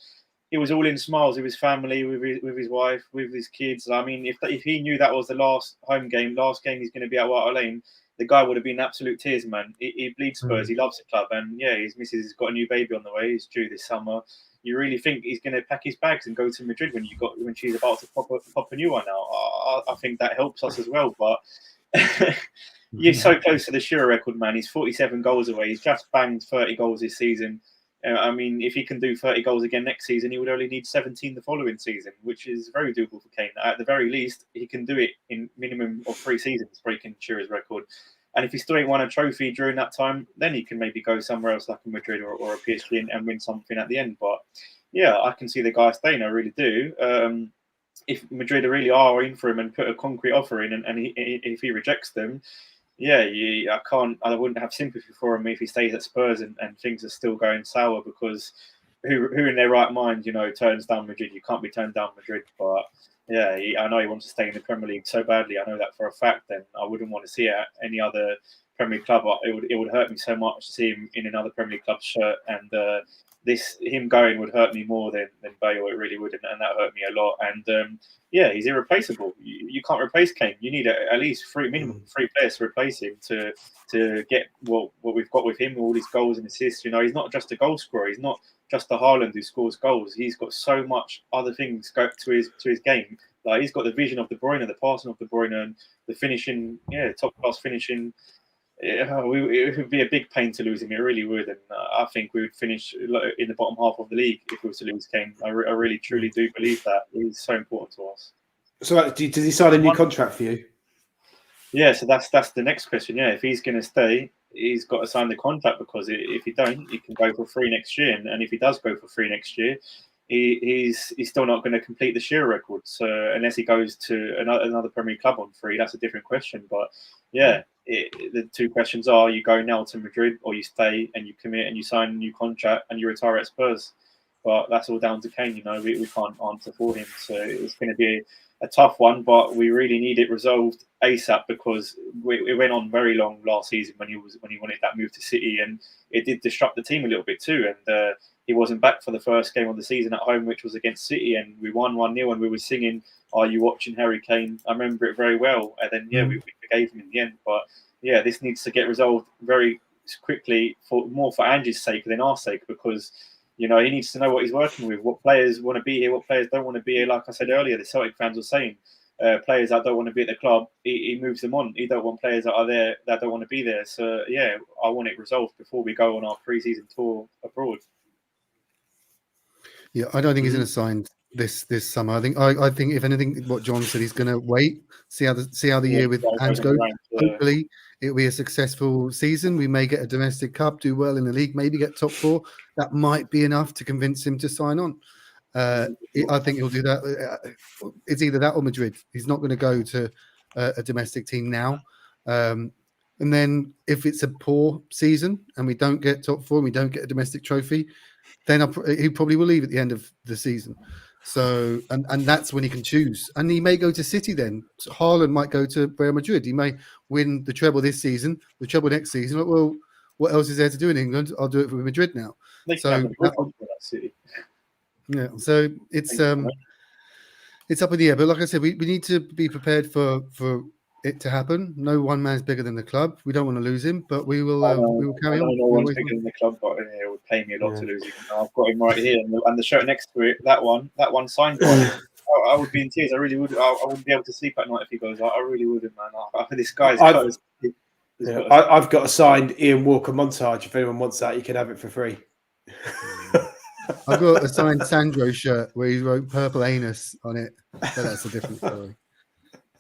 he was all in smiles with his family, with his wife, with his kids. I mean, if he knew that was the last game he's going to be at White Hart Lane, the guy would have been absolute tears, man. He bleeds Spurs. He loves the club, and yeah, his missus has got a new baby on the way. He's due this summer. You really think he's going to pack his bags and go to Madrid when she's about to pop a new one out? I think that helps us as well. But you're so close to the Shearer record, man. He's 47 goals away. He's just banged 30 goals this season. I mean, if he can do 30 goals again next season, he would only need 17 the following season, which is very doable for Kane. At the very least, he can do it in minimum of 3 seasons, breaking Shearer's record. And if he still ain't won a trophy during that time, then he can maybe go somewhere else like a Madrid or a PSG and win something at the end. But yeah, I can see the guy staying. I really do. If Madrid really are in for him and put a concrete offer in, and if he rejects them, I wouldn't have sympathy for him if he stays at Spurs and things are still going sour, because who in their right mind, turns down Madrid? You can't be turned down Madrid. But yeah, I know he wants to stay in the Premier League so badly. I know that for a fact. And I wouldn't want to see any other Premier League club, it would hurt me so much to see him in another Premier League club shirt, and him going would hurt me more than Bale. It really would, and that hurt me a lot. And yeah, he's irreplaceable. You can't replace Kane. You need at least minimum three players to replace him to get what we've got with him, all these goals and assists. You know, he's not just a goal scorer. He's not just a Haaland who scores goals. He's got so much other things go to his game. Like, he's got the vision of De Bruyne, the passing of De Bruyne, and the finishing. Yeah, top class finishing. It would be a big pain to lose him. It really would, and I think we would finish in the bottom half of the league if we were to lose Kane. I really, truly do believe that. He's so important to us. So, does he sign a new contract for you? Yeah, so that's the next question. Yeah, if he's going to stay, he's got to sign the contract, because if he don't, he can go for free next year, and if he does go for free next year, he's still not going to complete the Shearer record. So unless he goes to another Premier League club on free, that's a different question. But yeah. The two questions are: you go now to Madrid, or you stay and you commit and you sign a new contract and you retire at Spurs. But that's all down to Kane. You know, we can't answer for him, so it's going to be a tough one. But we really need it resolved ASAP, because it went on very long last season when he wanted that move to City, and it did disrupt the team a little bit too. And he wasn't back for the first game of the season at home, which was against City, and we won 1-0, and we were singing "Are You Watching Harry Kane?" I remember it very well. And then we forgave him in the end. But yeah, this needs to get resolved very quickly, more for Ange's sake than our sake, because he needs to know what he's working with, what players want to be here, what players don't want to be here. Like I said earlier, the Celtic fans were saying, players that don't want to be at the club, he moves them on. He don't want players that are there that don't want to be there. So yeah, I want it resolved before we go on our pre-season tour abroad. Yeah, I don't think he's going to sign this summer. I think if anything, what John said, he's going to wait, see how the year with Ange goes. Hopefully, it'll be a successful season. We may get a domestic cup, do well in the league, maybe get top 4. That might be enough to convince him to sign on. I think he'll do that. It's either that or Madrid. He's not going to go to a domestic team now. And then if it's a poor season and we don't get top 4, and we don't get a domestic trophy, then he probably will leave at the end of the season. So, and that's when he can choose. And he may go to City then. So Haaland might go to Real Madrid. He may win the treble this season, the treble next season. Well, what else is there to do in England? I'll do it for Madrid now. So it's up in the air. But like I said, we need to be prepared for it to happen. No one man's bigger than the club. We don't want to lose him, but we will carry on. No one's bigger than the club, but it would pay me a lot to lose him. I've got him right here, and the shirt next to it, that one signed by him. I would be in tears. I really would. I wouldn't be able to sleep at night if he goes. I really wouldn't, man. This guy's close. I've got a signed Ian Walker montage. If anyone wants that, you can have it for free. I've got a signed Sandro shirt where he wrote "Purple Anus" on it, but that's a different story.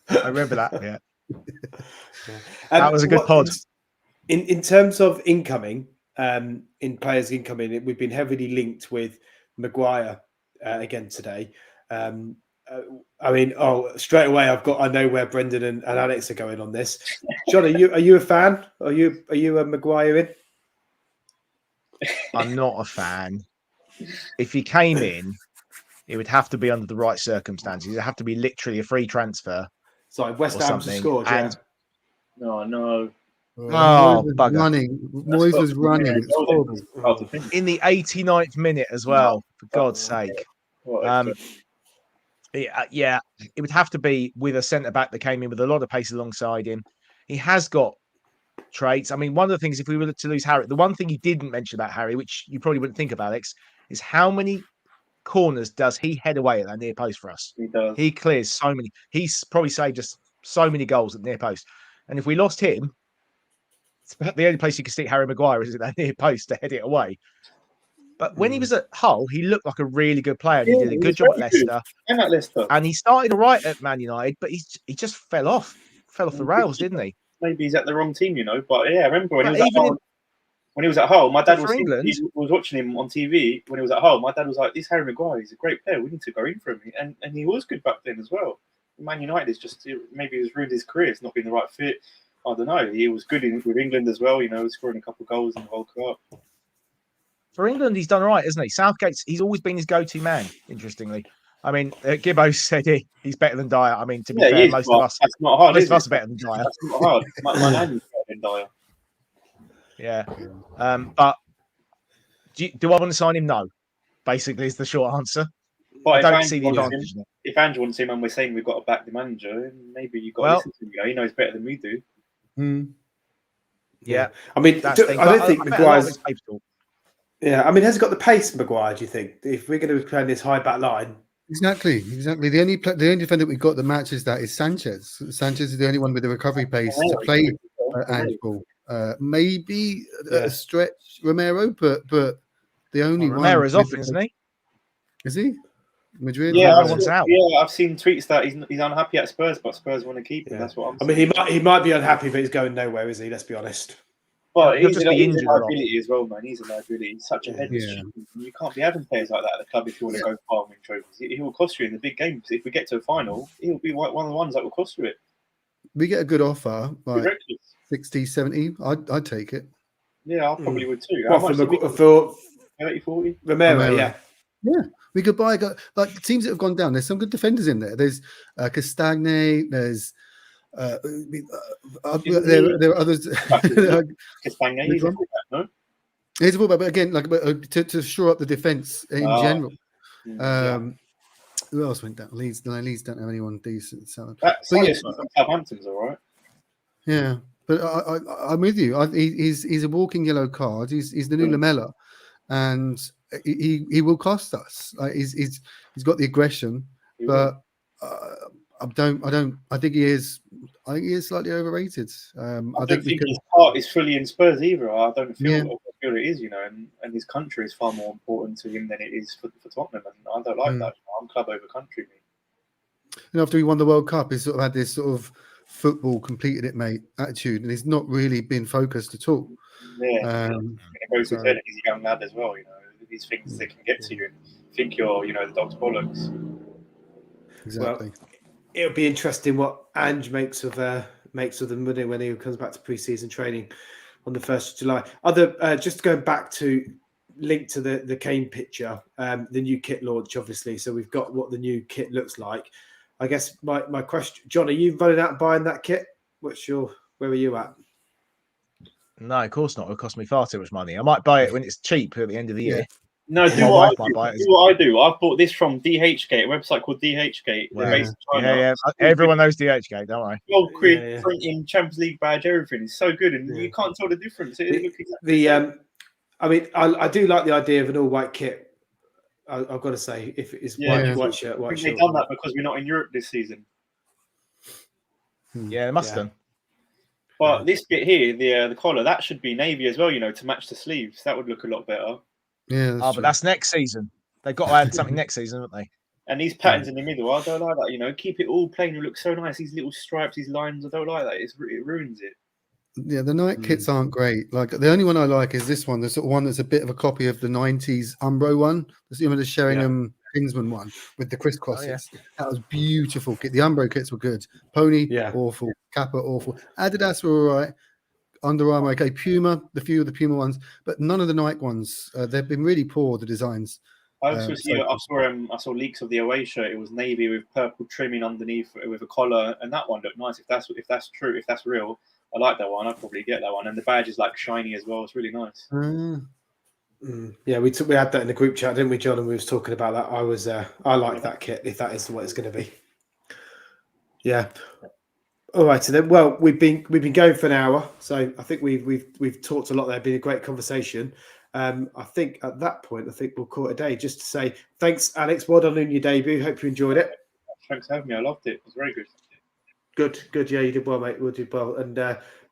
I remember that. Yeah, that was a good pod. In terms of incoming, in players incoming, we've been heavily linked with Maguire again today. Straight away, I know where Brendan and Alex are going on this. John, are you a fan? Are you a Maguire in? I'm not a fan. If he came in, it would have to be under the right circumstances. It'd have to be literally a free transfer. Sorry, West Ham scored. And no. Bugger. Moyes was running. It's horrible. In the 89th minute as well, for God's sake. Yeah, it would have to be with a centre-back that came in with a lot of pace alongside him. He has got traits. I mean, one of the things, if we were to lose Harry, the one thing you didn't mention about Harry, which you probably wouldn't think of, Alex, is how many corners does he head away at that near post for us? He does. He clears so many. He's probably saved us so many goals at near post. And if we lost him, it's about the only place you can stick Harry Maguire is at that near post to head it away. But when he was at Hull, he looked like a really good player. And he did a good job at Leicester. And at Leicester. And he started all right at Man United, but he just fell off the rails, didn't he? Maybe he's at the wrong team, But yeah, I remember when he was at Hull, my dad was watching him on TV when he was at Hull. My dad was like, "This Harry Maguire, he's a great player. We need to go in for him." And he was good back then as well. Man United is just maybe he's ruined his career. It's not been the right fit. I don't know. He was good with England as well. Scoring a couple of goals in the World Cup. For England, he's done all right, hasn't he? Southgate's he's always been his go-to man. Interestingly, I mean, Gibbo said he's better than Dyer. I mean, to be fair, most of us are better than Dyer. That's not hard. My nan's better than Dyer. Yeah. But do I want to sign him? No. Basically, is the short answer. But I if don't Ange see the wants advantage him, in it. if Ange wants him, and we're saying we've got to back the manager, maybe you've got to Well- listen to him. He knows better than we do. Yeah. I mean, That's the thing. I don't But think I bet a lot of Maguire's. it's paper talk. Yeah, I mean, has he got the pace, Maguire? Do you think if we're going to be playing this high back line? Exactly. The only defender we've got that matches that is Sanchez. Sanchez is the only one with the recovery pace to play Ange ball. Maybe a stretch Romero, but the only one. Romero's off, isn't he? Is he? Madrid. Yeah, Romero wants out. I've seen tweets that he's unhappy at Spurs, but Spurs want to keep him. Yeah. That's what I'm I saying. mean, he might be unhappy, but he's going nowhere, is he? Let's be honest. But He'll he's just a be injured a lot. liability as well, man. He's a liability. He's such a headless Yeah. chicken. You can't be having players like that at the club if you want to go far and win trophies. He will cost you in the big games. If we get to a final, he'll be one of the ones that will cost you it. We get a good offer, like Reckless. 60, 70. I'd take it. Yeah, I probably would too. What, How much did we get? for 30, 40? Romero? Yeah. Yeah, we could buy like teams that have gone down. There's some good defenders in there. There's Castagne. There's there are others. Castagne, he's a fullback, no? Here's a fullback, but again, like to shore up the defense in general. Who else went down? Leeds. No, Leeds don't have anyone decent. So, Sanchez from Southampton's all right. yeah, but I'm with you. He's a walking yellow card. He's the new Lamella, and he will cost us. He's got the aggression, but I think he is. I think he is slightly overrated. I don't think his heart is fully in Spurs either. I don't feel it is, and his country is far more important to him than it is for Tottenham, and I don't like that. I'm club over country, me. And after he won the World Cup, he's sort of had this sort of football completed it, mate attitude, and he's not really been focused at all. Yeah, it goes with he's a young lad as well. These things they can get to you and think you're, the dog's bollocks. Exactly. Well, it'll be interesting what Ange makes of the money when he comes back to pre-season training on the 1st of July. Just going back to link to the Kane picture, the new kit launch, obviously. So we've got what the new kit looks like. I guess my question, John, are you running out and buying that kit? Where are you at? No, of course not. It'll cost me far too much money. I might buy it when it's cheap at the end of the year. No, do what I do. I've bought this from DHgate, a website called DHgate. Yeah. Everyone knows DHgate, don't worry. 12 quid printing Champions League badge, everything. It's so good, and you can't tell the difference. I mean, I do like the idea of an all-white kit. I've got to say, if it is white shirt, white shirt. They've done that because we're not in Europe this season. Yeah, they must have done. But this bit here, the collar, that should be navy as well, to match the sleeves. That would look a lot better. Yeah, but that's next season. They've got to add something next season, haven't they? And these patterns in the middle, I don't like that. Keep it all plain. It looks so nice. These little stripes, these lines, I don't like that. It ruins it. Yeah, the night kits aren't great. Like the only one I like is this one. The sort of one that's a bit of a copy of the '90s Umbro one. The Sheringham Kingsman one with the crisscrosses. That was beautiful kit. The Umbro kits were good. Pony, awful. Kappa, awful. Adidas were all right. Under Armour, okay. Puma, the few of the Puma ones, but none of the Nike ones. They've been really poor, the designs. I saw leaks of the away shirt. It was navy with purple trimming underneath with a collar, and that one looked nice. If that's true, if that's real, I like that one. I'd probably get that one. And the badge is like shiny as well. It's really nice. Yeah, we had that in the group chat, didn't we, John? And we was talking about that. I like that kit if that is what it's going to be. Yeah. All right, so then, well, we've been going for an hour, so I think we've talked a lot there. Been a great conversation. I think at that point, we'll call it a day. Just to say thanks, Alex. Well done on your debut. Hope you enjoyed it. Thanks for having me. I loved it. It was very good. Good. Yeah, you did well, mate. We'll do well, and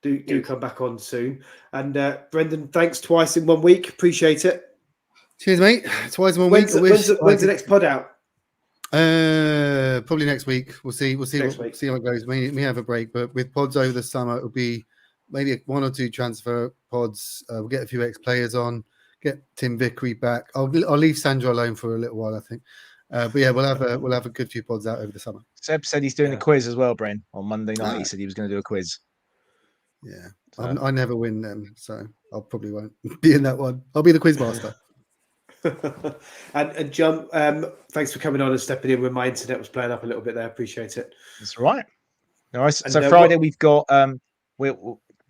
do come back on soon. And Brendan, thanks twice in 1 week. Appreciate it. Cheers, mate. Twice in 1 week. When's the next pod out? Probably next week. We'll see how it goes. We have a break, but with pods over the summer, it'll be maybe 1 or 2 transfer pods. We'll get a few ex-players on, get Tim Vickery back. I'll leave Sandro alone for a little while, I think. But yeah, we'll have a good few pods out over the summer. Seb said he's doing a quiz as well, Bren. On Monday night, he said he was going to do a quiz. Yeah, so. I never win them, so I probably won't be in that one. I'll be the quiz master. and John, thanks for coming on and stepping in when my internet was playing up a little bit there. Appreciate it. That's right. All right. So Friday we've got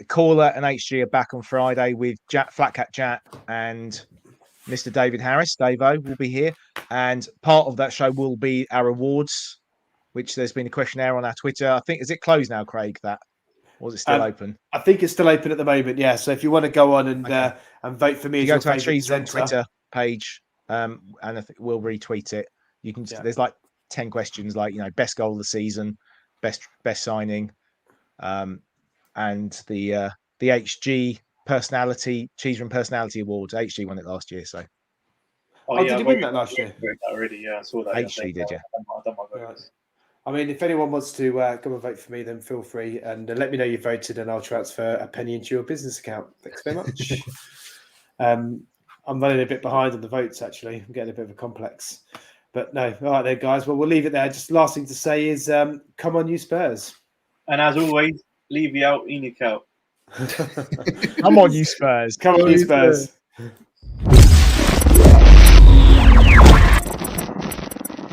Caller and HG are back on Friday with Flat Cat Jack and Mr. David Harris. Davo will be here, and part of that show will be our awards, which there's been a questionnaire on our Twitter. I think, is it closed now, Craig? That or is it still open? I think it's still open at the moment. Yeah. So if you want to go on and vote for me, if you as go to your our favourite Cheese Room presenter, Twitter page, and I think we'll retweet it. You can. Yeah. There's like 10 questions, like best goal of the season, best signing, and the HG personality Cheese Room Personality Awards. HG won it last year, so Oh, did he win that last year? Already, yeah, I saw that. HG did, yeah. I've done my votes. Right. I mean, if anyone wants to come and vote for me, then feel free and let me know you voted, and I'll transfer a penny into your business account. Thanks very much. I'm running a bit behind on the votes, actually. I'm getting a bit of a complex. But no, all right then, guys. Well, we'll leave it there. Just last thing to say is come on, you Spurs. And as always, leave you out, Enoch out. come on, you Spurs. Come on, you Spurs.